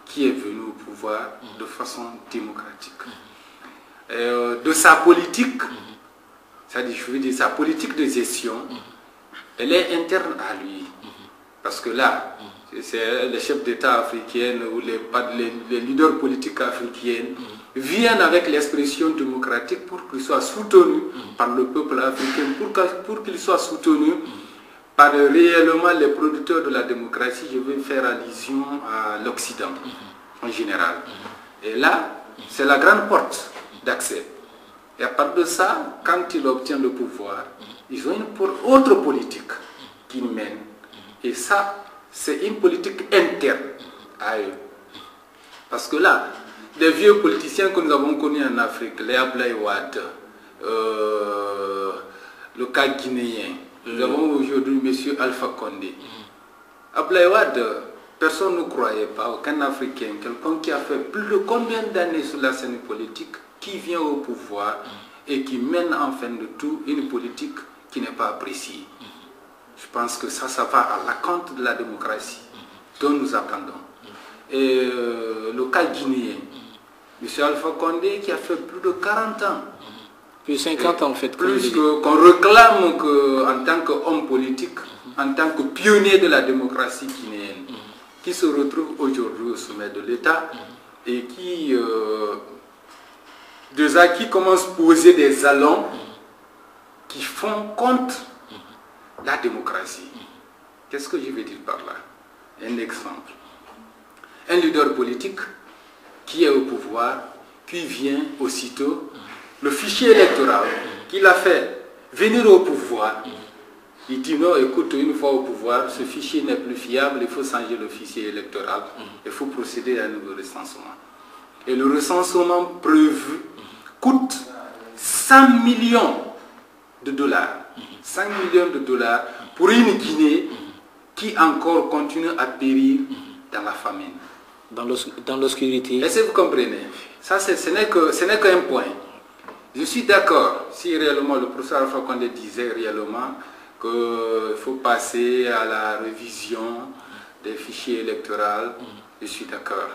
qui est venu au pouvoir de façon démocratique. De sa politique, c'est-à-dire, je veux dire, sa politique de gestion, elle est interne à lui. Parce que là, c'est les chefs d'État africains ou les leaders politiques africains viennent avec l'expression démocratique pour qu'ils soient soutenus par le peuple africain, pour qu'ils soient soutenus par réellement les producteurs de la démocratie. Je vais faire allusion à l'Occident en général. Et là, c'est la grande porte d'accès. Et à part de ça, quand il obtient le pouvoir, ils ont une autre politique qu'ils mènent. Et ça, c'est une politique interne à eux. Parce que là, les vieux politiciens que nous avons connus en Afrique, les Abdoulaye Wade, le cas guinéen, nous avons aujourd'hui M. Alpha Condé. Abdoulaye Wade, personne ne croyait pas, aucun Africain, quelqu'un qui a fait plus de combien d'années sur la scène politique, qui vient au pouvoir et qui mène en fin de tout une politique qui n'est pas appréciée. Je pense que ça va à la compte de la démocratie dont nous attendons. Et le cas guinéen, M. Alpha Condé qui a fait plus de 40 ans.
Plus de 50 ans en fait.
Plus qu'on réclame en tant qu'homme politique, en tant que pionnier de la démocratie guinéenne, qui se retrouve aujourd'hui au sommet de l'État et qui commence à poser des jalons qui font compte la démocratie. Qu'est-ce que je veux dire par là? Un exemple. Un leader politique qui est au pouvoir, qui vient aussitôt, le fichier électoral qu'il a fait venir au pouvoir, il dit non, écoute, une fois au pouvoir, ce fichier n'est plus fiable, il faut changer le fichier électoral, il faut procéder à un nouveau recensement. Et le recensement prévu coûte 100 millions de dollars. 5 millions de dollars pour une Guinée qui encore continue à périr dans la famine.
Dans l'obscurité.
Est-ce que vous comprenez? Ça, ce n'est qu'un point. Je suis d'accord, si réellement le professeur Alpha Condé disait réellement qu'il faut passer à la révision des fichiers électoraux, je suis d'accord.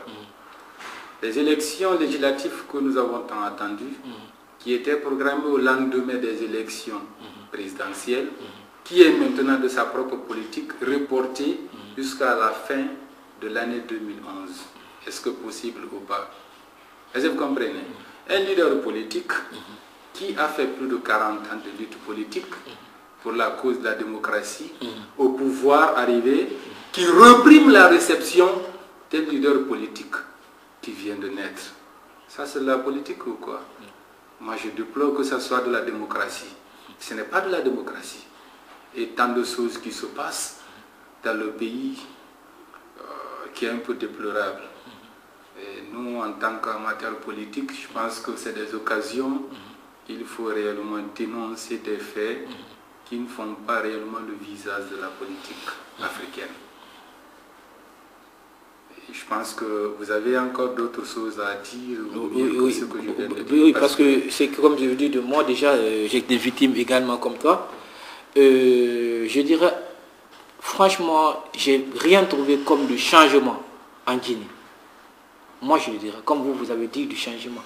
Les élections législatives que nous avons tant attendues, qui étaient programmées au lendemain des élections présidentielle, qui est maintenant de sa propre politique reportée jusqu'à la fin de l'année 2011. Est-ce que possible ou pas? Est-ce que vous comprenez? Un leader politique qui a fait plus de 40 ans de lutte politique pour la cause de la démocratie, au pouvoir arrivé, qui reprime la réception d'un leader politique qui vient de naître. Ça, c'est de la politique ou quoi? Moi, je déplore que ça soit de la démocratie. Ce n'est pas de la démocratie. Et tant de choses qui se passent dans le pays qui est un peu déplorable. Et nous, en tant qu'amateurs politiques, je pense que c'est des occasions qu'il faut réellement dénoncer des faits qui ne font pas réellement le visage de la politique africaine. Et je pense que vous avez encore d'autres choses à dire.
Oui, parce que c'est comme je vous dis de moi, déjà, j'ai été victime également comme toi. Je dirais, franchement, j'ai rien trouvé comme du changement en Guinée. Moi, je le dirais, comme vous avez dit, du changement.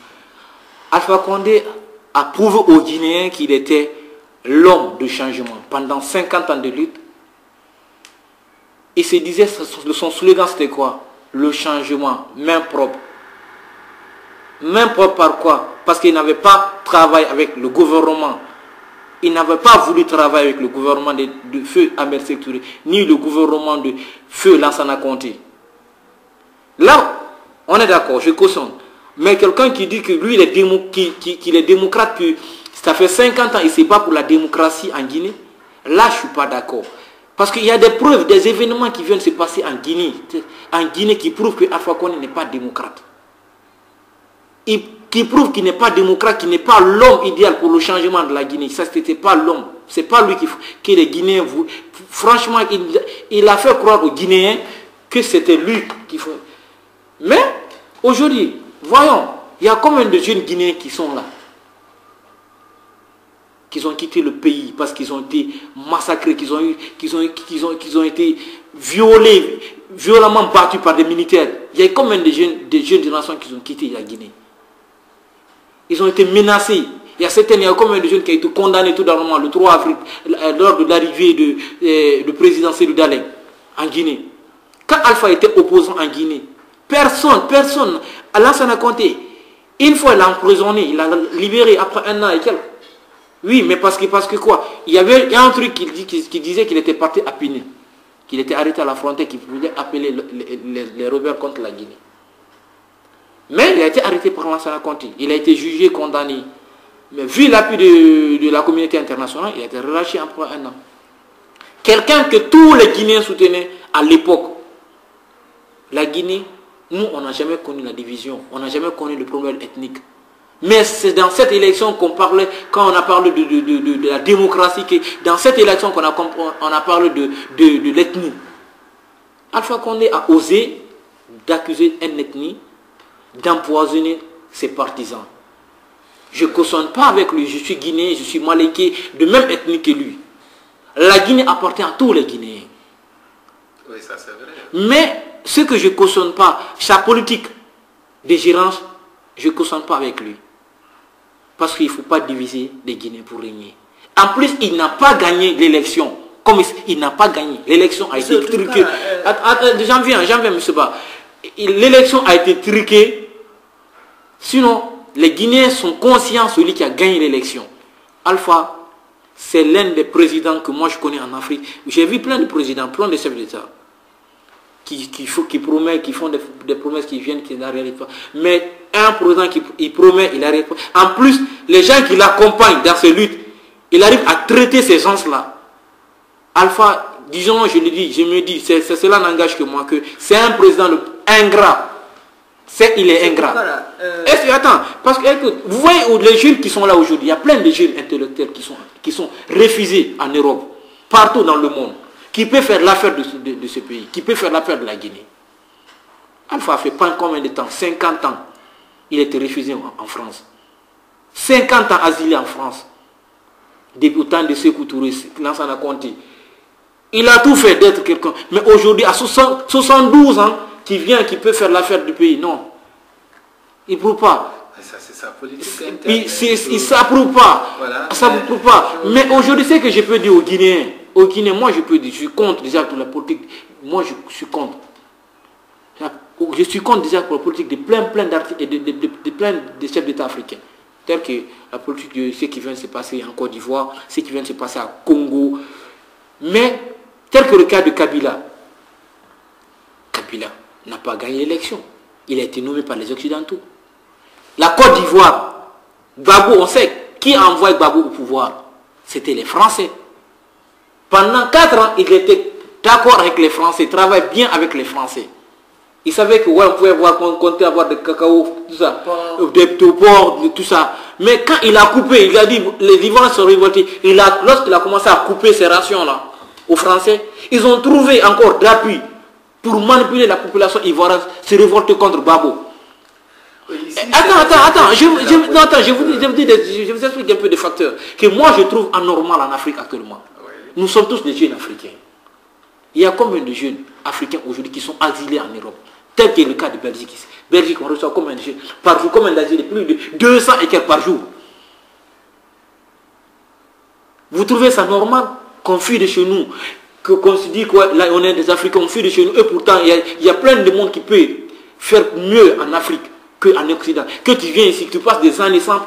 Alpha Condé a prouvé aux Guinéens qu'il était l'homme du changement. Pendant 50 ans de lutte, il se disait, son slogan c'était quoi? Le changement, main propre. Main propre par quoi? Parce qu'il n'avait pas travaillé avec le gouvernement il n'avait pas voulu travailler avec le gouvernement de feu Ahmed Sékou Touré, ni le gouvernement de feu Lansana Conté. Là, on est d'accord, je cautionne. Mais quelqu'un qui dit que lui, qu'il est démocrate, que ça fait 50 ans, il ne se bat pour la démocratie en Guinée, là, je ne suis pas d'accord. Parce qu'il y a des preuves, des événements qui viennent se passer en Guinée qui prouvent que Alpha Condé n'est pas démocrate. Qui prouve qu'il n'est pas démocrate, qu'il n'est pas l'homme idéal pour le changement de la Guinée. Ça, ce n'était pas l'homme. Ce n'est pas lui qui les Guinéens voulaient. Franchement, il a fait croire aux Guinéens que c'était lui qui faut. Mais, aujourd'hui, voyons, il y a combien de jeunes Guinéens qui sont là, qui ont quitté le pays parce qu'ils ont été massacrés, qu'ils ont été violés, violemment battus par des militaires. Il y a combien de jeunes générations qui ont quitté la Guinée? Ils ont été menacés. Il y a combien de jeunes qui ont été condamnés tout dernièrement le 3 avril lors de l'arrivée de président Cellou Dalein en Guinée. Quand Alpha était opposant en Guinée, personne, Lansana Conté, une fois il l'a emprisonné, il l'a libéré après 1 an et quelques. Oui, mais parce que quoi? Il y a un truc qui disait qu'il était parti à Piné, qu'il était arrêté à la frontière, qu'il voulait appeler les rebelles contre la Guinée. Mais il a été arrêté par Lansana Conté. Il a été jugé, condamné. Mais vu l'appui de la communauté internationale, il a été relâché après 1 an. Quelqu'un que tous les Guinéens soutenaient à l'époque. La Guinée, nous, on n'a jamais connu la division. On n'a jamais connu le problème ethnique. Mais c'est dans cette élection qu'on parlait, quand on a parlé de la démocratie, dans cette élection qu'on a parlé de l'ethnie. Alpha Condé a osé d'accuser une ethnie d'empoisonner ses partisans. Je ne cautionne pas avec lui, je suis guinéen, je suis malinké, de même ethnie que lui. La Guinée appartient à tous les Guinéens.
Oui, ça c'est vrai.
Mais ce que je ne cautionne pas, sa politique de gérance, je ne cautionne pas avec lui. Parce qu'il ne faut pas diviser les Guinéens pour régner. En plus, il n'a pas gagné l'élection. Comme il n'a pas gagné. L'élection a été truquée. J'en viens, M. Ba. L'élection a été truquée. Sinon, les Guinéens sont conscients de celui qui a gagné l'élection. Alpha, c'est l'un des présidents que moi je connais en Afrique. J'ai vu plein de présidents, plein de chefs d'État qui promettent, qui font des promesses qui viennent, qui n'arrivent pas. Mais un président qui promet, il n'arrive pas. En plus, les gens qui l'accompagnent dans ces luttes, il arrive à traiter ces gens-là. Alpha, disons, je le dis, je me dis, cela n'engage que moi, que c'est un président ingrat. Il est ingrat. Attends, parce que écoute, vous voyez les jeunes qui sont là aujourd'hui, il y a plein de jeunes intellectuels qui sont refusés en Europe, partout dans le monde, qui peut faire l'affaire de ce pays, qui peut faire l'affaire de la Guinée. Alpha a fait pas combien de temps? 50 ans. Il a été refusé en France. 50 ans asilé en France. Depuis autant de Sékou Touré, Lansana Conté. Il a tout fait d'être quelqu'un. Mais aujourd'hui, à 72 ans, qui peut faire l'affaire du pays. Non. Il ne prouve pas.
Ça, c'est sa politique interne.
Il ne s'approuve pas. Voilà. Ça ne prouve pas. Mais aujourd'hui, c'est que je peux dire aux Guinéens. Aux Guinéens, moi, je peux dire, je suis contre déjà pour la politique. Moi, je suis contre. Je suis contre déjà pour la politique de plein d'artistes et de plein de chefs d'État africains. Tel que la politique de ce qui vient de se passer en Côte d'Ivoire, ce qui vient de se passer à Congo. Mais, tel que le cas de Kabila. Kabila n'a pas gagné l'élection. Il a été nommé par les Occidentaux. La Côte d'Ivoire, Gbagbo, on sait qui a envoyé Gbagbo au pouvoir. C'était les Français. Pendant 4 ans, il était d'accord avec les Français, il travaille bien avec les Français. Il savait que ouais, on pouvait compter avoir des cacao, tout ça, des porcs, tout ça. Mais quand il a coupé, il a dit, les Ivoiriens sont révoltés. Lorsqu'il a commencé à couper ces rations-là aux Français, ils ont trouvé encore d'appui pour manipuler la population ivoirienne, se révolter contre Gbagbo. Attends, je vous explique un peu des facteurs que moi je trouve anormal en Afrique actuellement. Nous sommes tous des jeunes africains. Il y a combien de jeunes africains aujourd'hui qui sont exilés en Europe? Tel que le cas de Belgique. Belgique, on reçoit combien de jeunes par jour? Combien d'exilés? Plus de 200 et quelques par jour. Vous trouvez ça normal qu'on fuit de chez nous? Qu'on se dit quoi, là on est des Africains, on fuit de chez nous. Et pourtant, il y a plein de monde qui peut faire mieux en Afrique qu'en Occident. Que tu viens ici, tu passes des années sans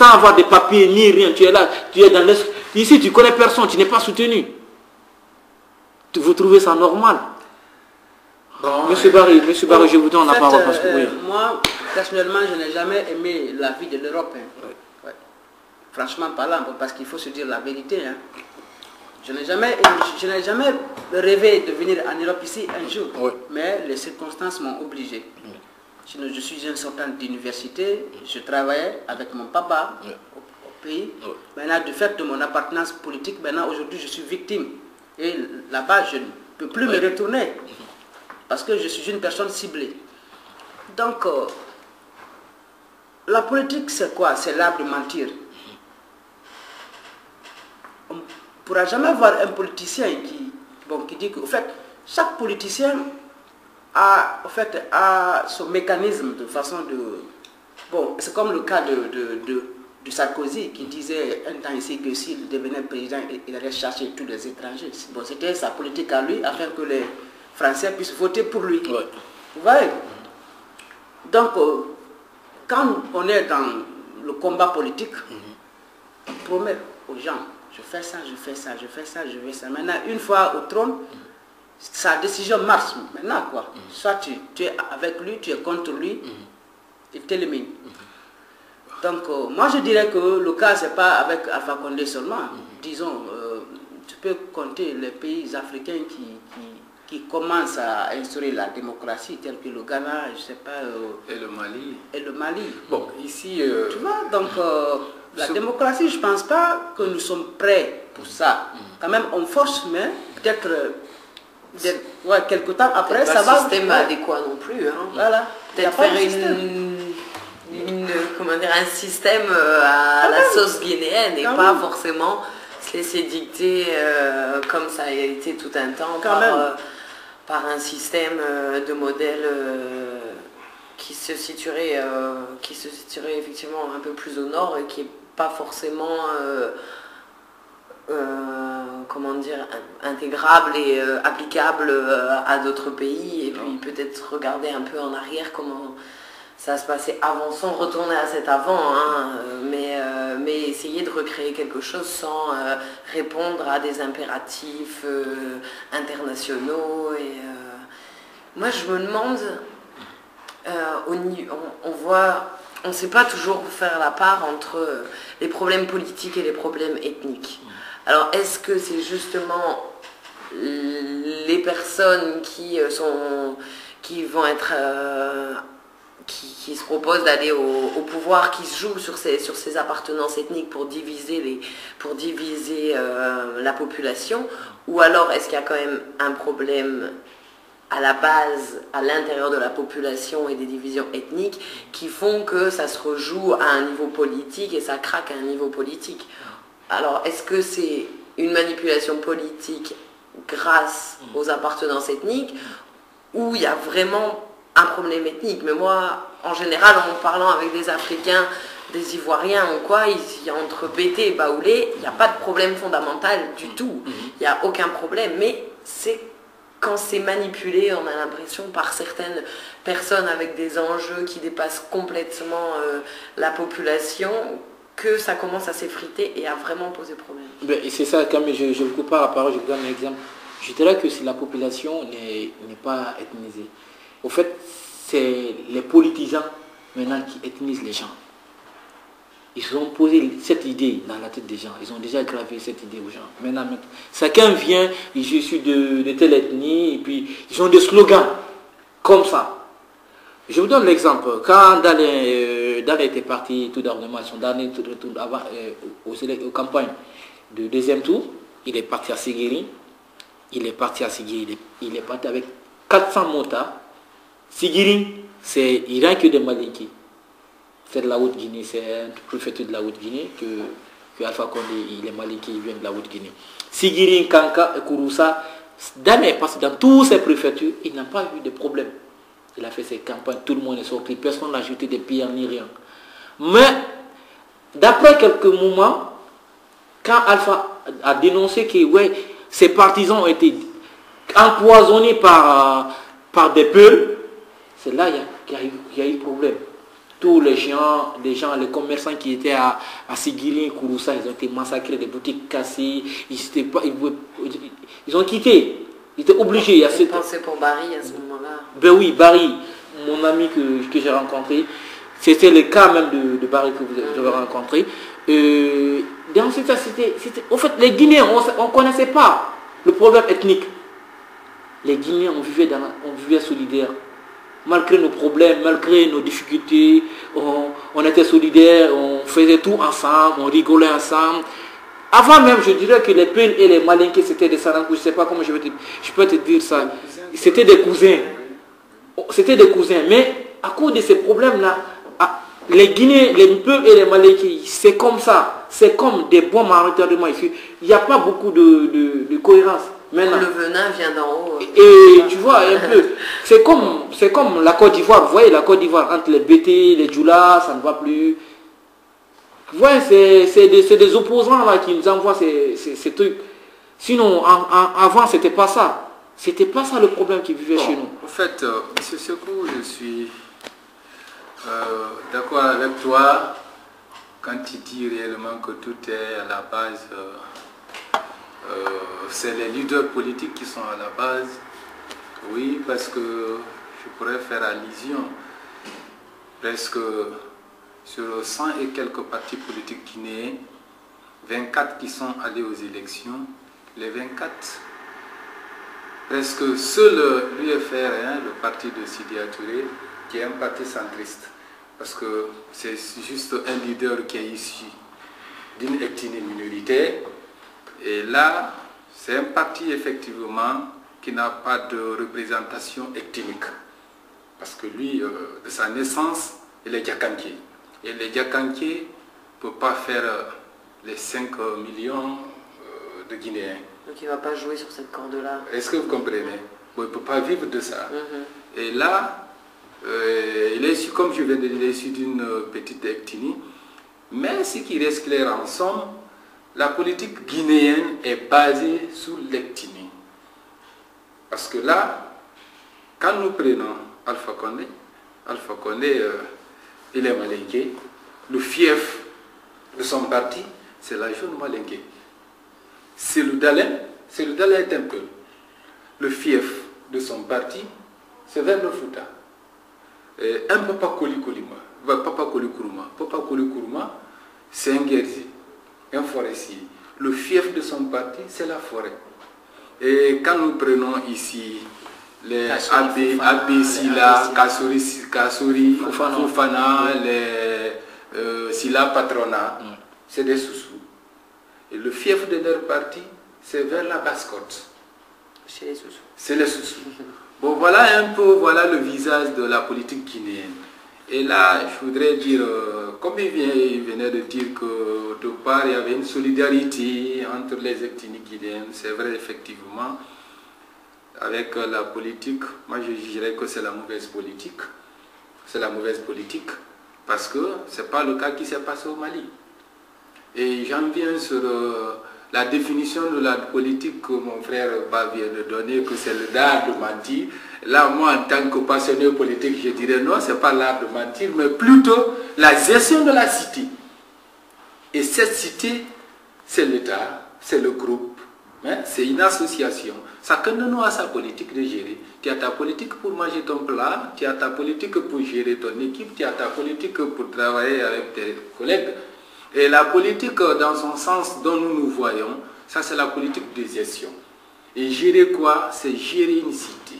avoir de papiers ni rien. Tu es là, tu es dans Ici, tu connais personne, tu n'es pas soutenu. Vous trouvez ça normal? Bon, Monsieur Barry, je vous donne la parole. Parce que, oui.
Moi, personnellement, je n'ai jamais aimé la vie de l'Europe. Hein. Oui. Ouais. Franchement parlant, parce qu'il faut se dire la vérité. Hein. Je n'ai jamais rêvé de venir en Europe ici un jour. Oui. Mais les circonstances m'ont obligé. Oui. Sinon, je suis un sortant d'université, je travaillais avec mon papa au pays. Oui. Maintenant, du fait de mon appartenance politique, maintenant aujourd'hui, je suis victime. Et là-bas, je ne peux plus me retourner. Parce que je suis une personne ciblée. Donc, la politique, c'est quoi? C'est l'art de mentir. On ne pourra jamais voir un politicien qui dit que, en fait, chaque politicien a son mécanisme de façon de... Bon, c'est comme le cas de Sarkozy qui disait un temps ici que s'il devenait président, il allait chercher tous les étrangers. Bon, c'était sa politique à lui, afin que les Français puissent voter pour lui. Ouais. Vous voyez? Donc, quand on est dans le combat politique, on promet aux gens, je fais ça, je fais ça, je fais ça, je fais ça. Maintenant, une fois au trône, sa décision marche maintenant, quoi. Soit tu es avec lui, tu es contre lui, il t'élimine. Donc, moi je dirais que le cas, c'est pas avec Alpha Condé seulement. Disons, tu peux compter les pays africains qui commencent à instaurer la démocratie, tels que le Ghana, je sais pas...
et le Mali.
Et le Mali.
Bon, ici...
Tu vois, donc, la démocratie, je pense pas que nous sommes prêts pour ça. Quand même, on force, mais peut-être... quelques temps après, ça va...
Pas un système adéquat non plus. Hein.
Voilà.
Peut-être faire comment dire, un système à la sauce guinéenne et pas forcément se laisser dicter comme ça a été tout un temps par un système de modèle qui se situerait effectivement un peu plus au nord et qui n'est pas forcément comment dire, intégrable et applicable à d'autres pays, et puis peut-être regarder un peu en arrière comment ça se passait avant, sans retourner à cet avant, hein, mais essayer de recréer quelque chose sans répondre à des impératifs internationaux. Et moi je me demande, on ne sait pas toujours faire la part entre les problèmes politiques et les problèmes ethniques. Alors, est-ce que c'est justement les personnes qui se proposent d'aller au pouvoir, qui se jouent sur ces appartenances ethniques pour diviser la population, ou alors est-ce qu'il y a quand même un problème à la base, à l'intérieur de la population et des divisions ethniques qui font que ça se rejoue à un niveau politique et ça craque à un niveau politique? Alors, est-ce que c'est une manipulation politique grâce aux appartenances ethniques ou il y a vraiment un problème ethnique? Mais moi, en général, en parlant avec des Africains, des Ivoiriens ou quoi, entre Bété et Baoulé, il n'y a pas de problème fondamental du tout. Il n'y a aucun problème, mais c'est quand c'est manipulé, on a l'impression par certaines personnes avec des enjeux qui dépassent complètement la population, que ça commence à s'effriter et à vraiment poser problème.
Et c'est ça, quand je vous coupe pas la parole, je vous donne un exemple. Je dirais que si la population n'est pas ethnisée, au fait, c'est les politisans maintenant qui ethnisent les gens. Ils ont posé cette idée dans la tête des gens. Ils ont déjà gravé cette idée aux gens. Maintenant, chacun vient, je suis de telle ethnie, et puis ils ont des slogans comme ça. Je vous donne l'exemple. Quand Dale était parti tout dernièrement, son dernier tour avant, aux campagnes de deuxième tour, il est parti à Ségiri. Il est parti avec 400 motards. Ségiri, c'est rien que des Malinki. C'est de la Haute-Guinée, c'est un préfecture de la Haute-Guinée que Alpha Condé, il est Malinki, il vient de la Haute-Guinée. Ségiri, Kanka et Kouroussa, Dale est passé dans toutes ces préfectures, il n'a pas eu de problème. Il a fait ses campagnes, tout le monde est sorti, personne n'a jeté des pierres ni rien. Mais, d'après quelques moments, quand Alpha a dénoncé que ses partisans ont été empoisonnés par des peuls, c'est là qu'il y a eu problème. tous les commerçants qui étaient à Sigiri, Kouroussa, ils ont été massacrés, des boutiques cassées, ils ont quitté, ils étaient obligés.
J'ai pensé pour Barry à ce moment-là.
Ben oui, Barry, mon ami que j'ai rencontré, c'était le cas même de Barry que vous avez rencontré. Dans cette c'était, en fait, les Guinéens, on ne connaissait pas le problème ethnique. Les Guinéens, on vivait solidaires. Malgré nos problèmes, malgré nos difficultés, on était solidaires, on faisait tout ensemble, on rigolait ensemble. Avant même, je dirais que les Peuls et les Malinqués, c'était des Sarankou, je ne sais pas comment je peux te dire ça. C'était des cousins. C'était des cousins. Mais à cause de ces problèmes-là, les Guinéens, les Peuls et les Malinqués, c'est comme ça. C'est comme des bons maritaires de maïs. Il n'y a pas beaucoup de cohérence. Maintenant.
Le venin vient d'en haut.
Et tu vois un peu, c'est comme la Côte d'Ivoire. Vous voyez la Côte d'Ivoire entre les Bété, les Djoula, ça ne va plus. Vous voyez, c'est des opposants là qui nous envoient ces trucs. Sinon, avant, c'était pas ça. C'était pas ça le problème qui vivait chez nous.
En fait, M. Sekou, je suis d'accord avec toi quand tu dis réellement que tout est à la base. C'est les leaders politiques qui sont à la base. Oui, parce que je pourrais faire allusion presque sur 100 et quelques partis politiques guinéens, 24 qui sont allés aux élections. Les 24, presque seul l'UFR, le parti de Sidya Touré, qui est un parti centriste. Parce que c'est juste un leader qui est issu d'une ethnie minoritaire. Et là, c'est un parti effectivement qui n'a pas de représentation ethnique. Parce que lui, de sa naissance, il est Diakanké. Et les Diakanké ne peuvent pas faire les 5 millions de Guinéens.
Donc il ne va pas jouer sur cette corde-là.
Est-ce que vous comprenez? Bon, il ne peut pas vivre de ça. Et là, il est issu, comme je viens de dire, il est issu d'une petite ethnie. Mais ce qui reste clair en somme, la politique guinéenne est basée sur l'ethnie. Parce que là, quand nous prenons Alpha Condé, il est malinqué. Le fief de son parti, c'est la jeune malinqué. C'est le Dalin est un peu. Le fief de son parti, c'est vers le Fouta. Un Papa Kourouma. Papa Kourouma, c'est un guerrier, un forestier. Le fief de son parti, c'est la forêt. Et quand nous prenons ici les Abbé Sila, Kassouri, Fofana, les Sila Patrona, c'est des Soussous. Et le fief de leur parti, c'est vers la Basse-Côte.
Chez les Soussous.
C'est les Soussous. Bon, voilà un peu le visage de la politique guinéenne. Et là, je voudrais dire, comme il venait de dire que de part, il y avait une solidarité entre les ethnies guinéennes, c'est vrai effectivement, avec la politique, moi je dirais que c'est la mauvaise politique. C'est la mauvaise politique, parce que ce n'est pas le cas qui s'est passé au Mali. Et j'en viens sur la définition de la politique que mon frère vient de donner, que c'est l'art de mentir. Là, moi, en tant que passionné politique, je dirais non, ce n'est pas l'art de mentir, mais plutôt la gestion de la cité. Et cette cité, c'est l'État, c'est le groupe, hein, c'est une association. Chacun de nous a sa politique de gérer. Tu as ta politique pour manger ton plat, tu as ta politique pour gérer ton équipe, tu as ta politique pour travailler avec tes collègues. Et la politique, dans son sens dont nous nous voyons, ça c'est la politique de gestion. Et gérer quoi? C'est gérer une cité.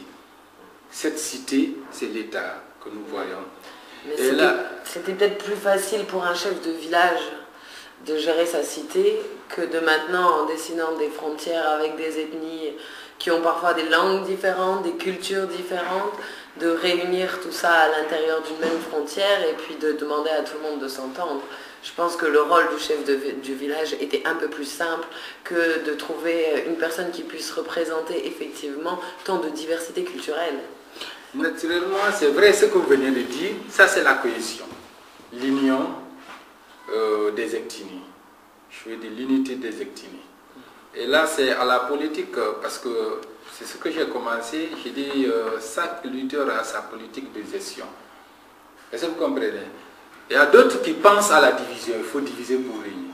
Cette cité, c'est l'État que nous voyons.
Mais c'était peut-être plus facile pour un chef de village de gérer sa cité que de maintenant, en dessinant des frontières avec des ethnies qui ont parfois des langues différentes, des cultures différentes, de réunir tout ça à l'intérieur d'une même frontière et puis de demander à tout le monde de s'entendre. Je pense que le rôle du chef du village était un peu plus simple que de trouver une personne qui puisse représenter effectivement tant de diversité culturelle.
Naturellement, c'est vrai ce que vous venez de dire, ça c'est la cohésion, l'union des ethnies. Je veux dire l'unité des ethnies. Et là c'est à la politique, parce que c'est ce que j'ai commencé, j'ai dit chaque leader a sa politique de gestion. Est-ce que vous comprenez? Il y a d'autres qui pensent à la division. Il faut diviser pour régner.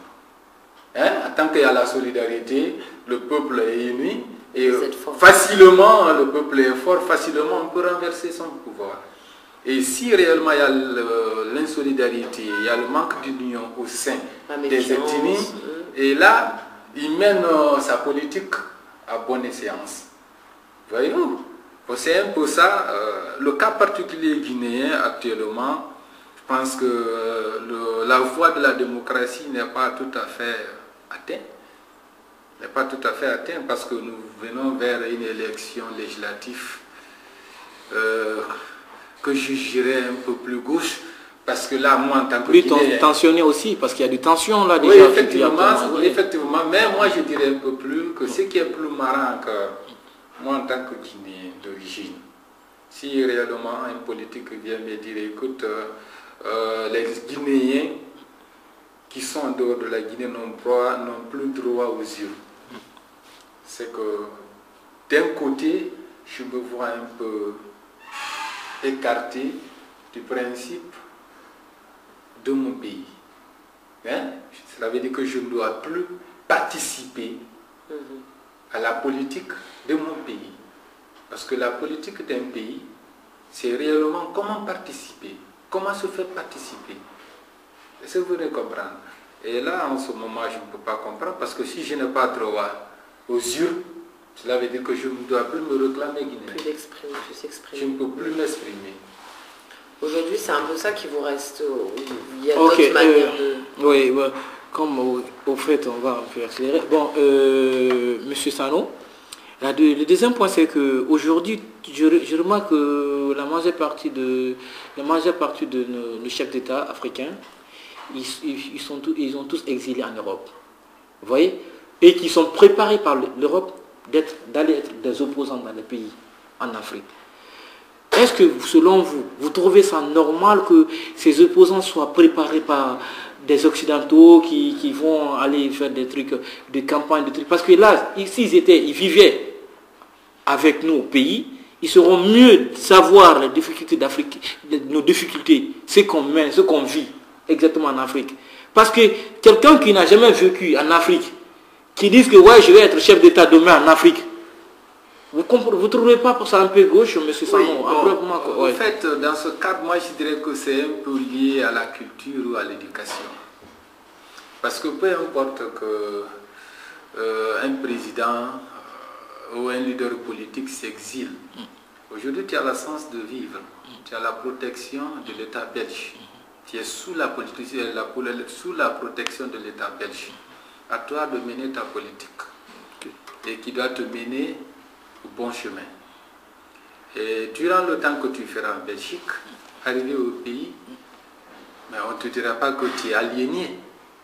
Hein? Tant qu'il y a la solidarité, le peuple est uni. Et facilement, le peuple est fort, facilement on peut renverser son pouvoir. Et si réellement il y a l'insolidarité, il y a le manque d'union au sein des ethnies, et là, il mène sa politique à bonne échéance. Voyez-vous? C'est un peu ça. Le cas particulier guinéen actuellement, je pense que la voie de la démocratie n'est pas tout à fait atteinte. N'est pas tout à fait atteint parce que nous venons vers une élection législative que je jugerais un peu plus gauche, parce que là, moi, en tant que
plus tensionné aussi, parce qu'il y a des tensions là déjà.
Oui, effectivement, mais moi, je dirais un peu plus que ce qui est plus marrant que moi, en tant que Guinéen d'origine, si réellement un politique vient me dire, écoute, les Guinéens qui sont en dehors de la Guinée n'ont plus droit aux urnes. C'est que d'un côté, je me vois un peu écarté du principe de mon pays. Hein? Cela veut dire que je ne dois plus participer à la politique de mon pays. Parce que la politique d'un pays, c'est réellement comment participer, comment se faire participer. Est-ce que vous voulez comprendre? Et là, en ce moment, je ne peux pas comprendre, parce que si je n'ai pas droit aux urnes, cela veut dire que je ne dois plus me réclamer guinéen. Je ne peux plus m'exprimer.
Aujourd'hui, c'est un peu ça qui vous reste. Il y a d'autres manières de...
Oui, comme au fait, on va un peu accélérer. Bon, Monsieur Sano, le deuxième point, c'est qu'aujourd'hui, je remarque que la majeure partie de nos chefs d'État africains, ils ont tous exilé en Europe. Vous voyez? Et qui sont préparés par l'Europe d'aller être des opposants dans les pays en Afrique. Est-ce que, selon vous, vous trouvez ça normal que ces opposants soient préparés par des Occidentaux qui vont aller faire des trucs de campagne, parce que là, s'ils vivaient avec nous au pays, ils sauront mieux savoir les difficultés d'Afrique, nos difficultés, ce qu'on vit exactement en Afrique. Parce que quelqu'un qui n'a jamais vécu en Afrique, qui dit que ouais, je vais être chef d'État demain en Afrique, vous ne trouvez pas pour ça un peu gauche, M. Sanon?
En fait, dans ce cadre, moi je dirais que c'est un peu lié à la culture ou à l'éducation. Parce que peu importe qu'un président ou un leader politique s'exile, aujourd'hui tu as la chance de vivre, tu as la protection de l'État belge, tu es sous la protection de l'État belge. À toi de mener ta politique et qui doit te mener au bon chemin. Et durant le temps que tu feras en Belgique, arrivé au pays, mais on ne te dira pas que tu es aliéné.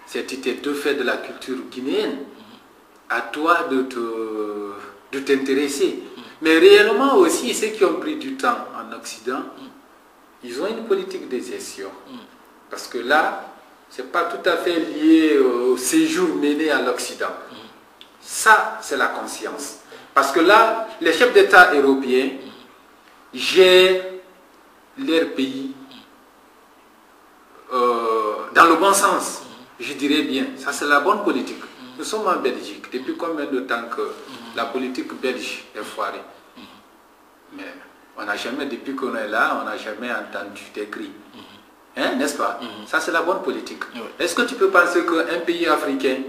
C'est tu t'es de fait de la culture guinéenne. À toi de t'intéresser. Mais réellement aussi, ceux qui ont pris du temps en Occident, ils ont une politique de gestion. Parce que là, ce n'est pas tout à fait lié au séjour mené à l'Occident. Ça, c'est la conscience. Parce que là, les chefs d'État européens gèrent leur pays dans le bon sens. Je dirais bien. Ça, c'est la bonne politique. Nous sommes en Belgique. Depuis combien de temps que la politique belge est foirée? Mais on n'a jamais, depuis qu'on est là, on n'a jamais entendu des cris. Hein, n'est-ce pas? Ça, c'est la bonne politique. Est-ce que tu peux penser qu'un pays africain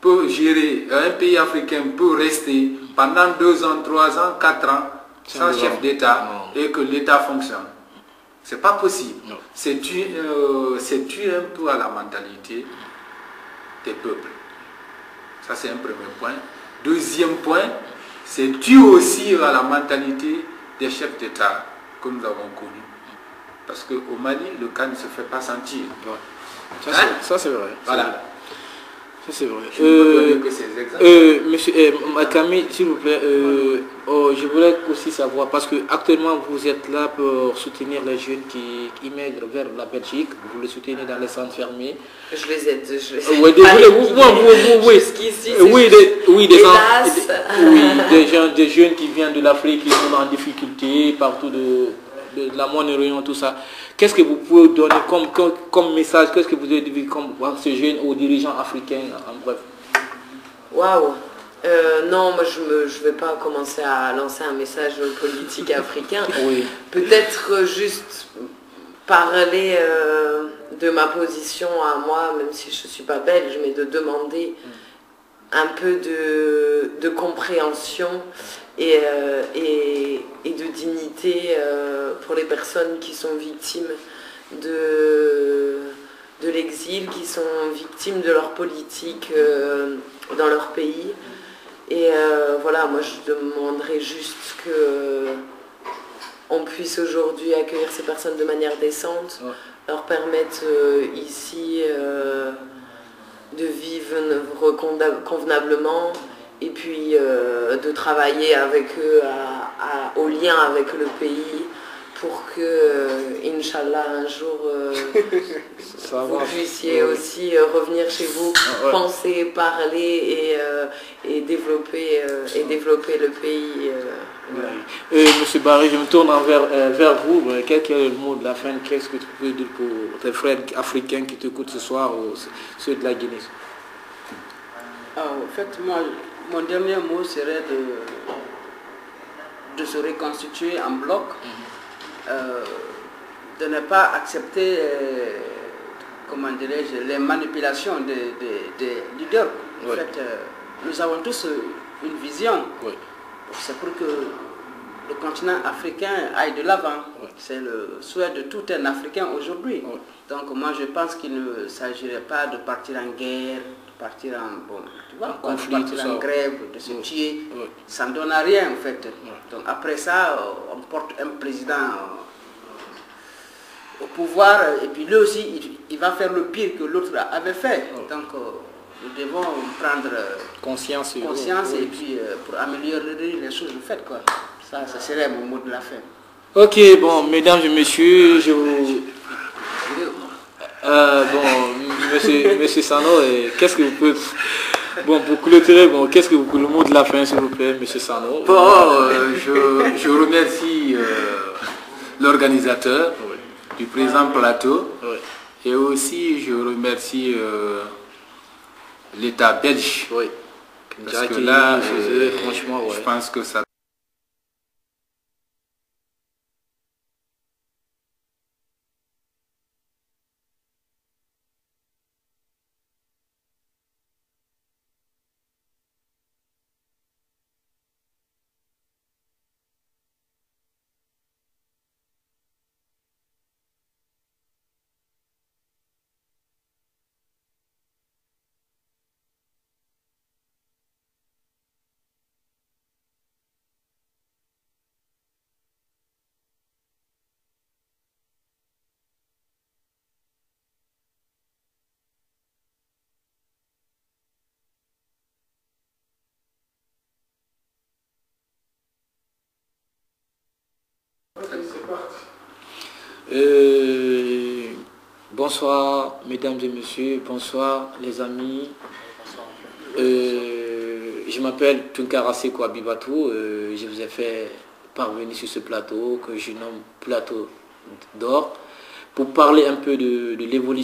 peut gérer, un pays africain peut rester pendant 2 ans, 3 ans, 4 ans sans chef d'État et que l'État fonctionne? C'est pas possible. C'est dû un peu à la mentalité des peuples. Ça, c'est un premier point. Deuxième point, c'est dû aussi à la mentalité des chefs d'État que nous avons connus. Parce qu'au Mali, le cas ne se fait pas sentir.
Ça, c'est vrai.
Voilà.
Ça, c'est vrai.
Je peux donner que ces exemples.
Monsieur Makami, s'il vous plaît, je voulais aussi savoir, parce que actuellement vous êtes là pour soutenir les jeunes qui immigrent vers la Belgique, vous les soutenez dans les centres fermés.
Je les aide.
Des jeunes qui viennent de l'Afrique, qui sont en difficulté partout de la Moyen-Orient, tout ça. Qu'est-ce que vous pouvez donner comme message, qu'est-ce que vous avez dit comme ces jeunes aux dirigeants africains, en bref?
Waouh. Non, moi je ne vais pas commencer à lancer un message politique africain.
Oui.
Peut-être juste parler de ma position à moi, même si je ne suis pas belge, mais de demander un peu de compréhension et de dignité pour les personnes qui sont victimes de l'exil, qui sont victimes de leur politique dans leur pays. Et voilà, moi je demanderais juste que on puisse aujourd'hui accueillir ces personnes de manière décente, leur permettre ici de vivre convenablement et puis de travailler avec eux au lien avec le pays pour que, Inch'Allah, un jour, vous puissiez aussi revenir chez vous, penser, parler et développer le pays.
Monsieur Barry, je me tourne vers vous. Quel est le mot de la fin? Qu'est-ce que tu peux dire pour tes frères africains qui t'écoutent ce soir, ou ceux de la Guinée?
En fait, moi, mon dernier mot serait de se reconstituer en bloc. De ne pas accepter, comment dirais-je, les manipulations des leaders. En fait, nous avons tous une vision. C'est pour que le continent africain aille de l'avant. C'est le souhait de tout un Africain aujourd'hui. Donc moi je pense qu'il ne s'agirait pas de partir en guerre, de partir en conflit, de partir en grève, de se tuer. Ça ne donne à rien en fait. Donc après ça, on porte un président au pouvoir et puis lui aussi il va faire le pire que l'autre avait fait. Donc nous devons prendre conscience et puis pour améliorer les choses faites quoi. Ça serait mon mot de la fin.
Ok, bon, mesdames et messieurs, je vous... monsieur Sano, qu'est-ce que vous pouvez... Bon, pour clôturer, qu'est-ce que le mot de la fin, s'il vous plaît, monsieur Sano?
Bon, je remercie l'organisateur du présent plateau et aussi je remercie l'État belge. Parce que là,
franchement,
je pense que ça...
Bonsoir mesdames et messieurs, bonsoir les amis. Je m'appelle Tunkara Seko Abibatou, je vous ai fait parvenir sur ce plateau que je nomme plateau d'or pour parler un peu de l'évolution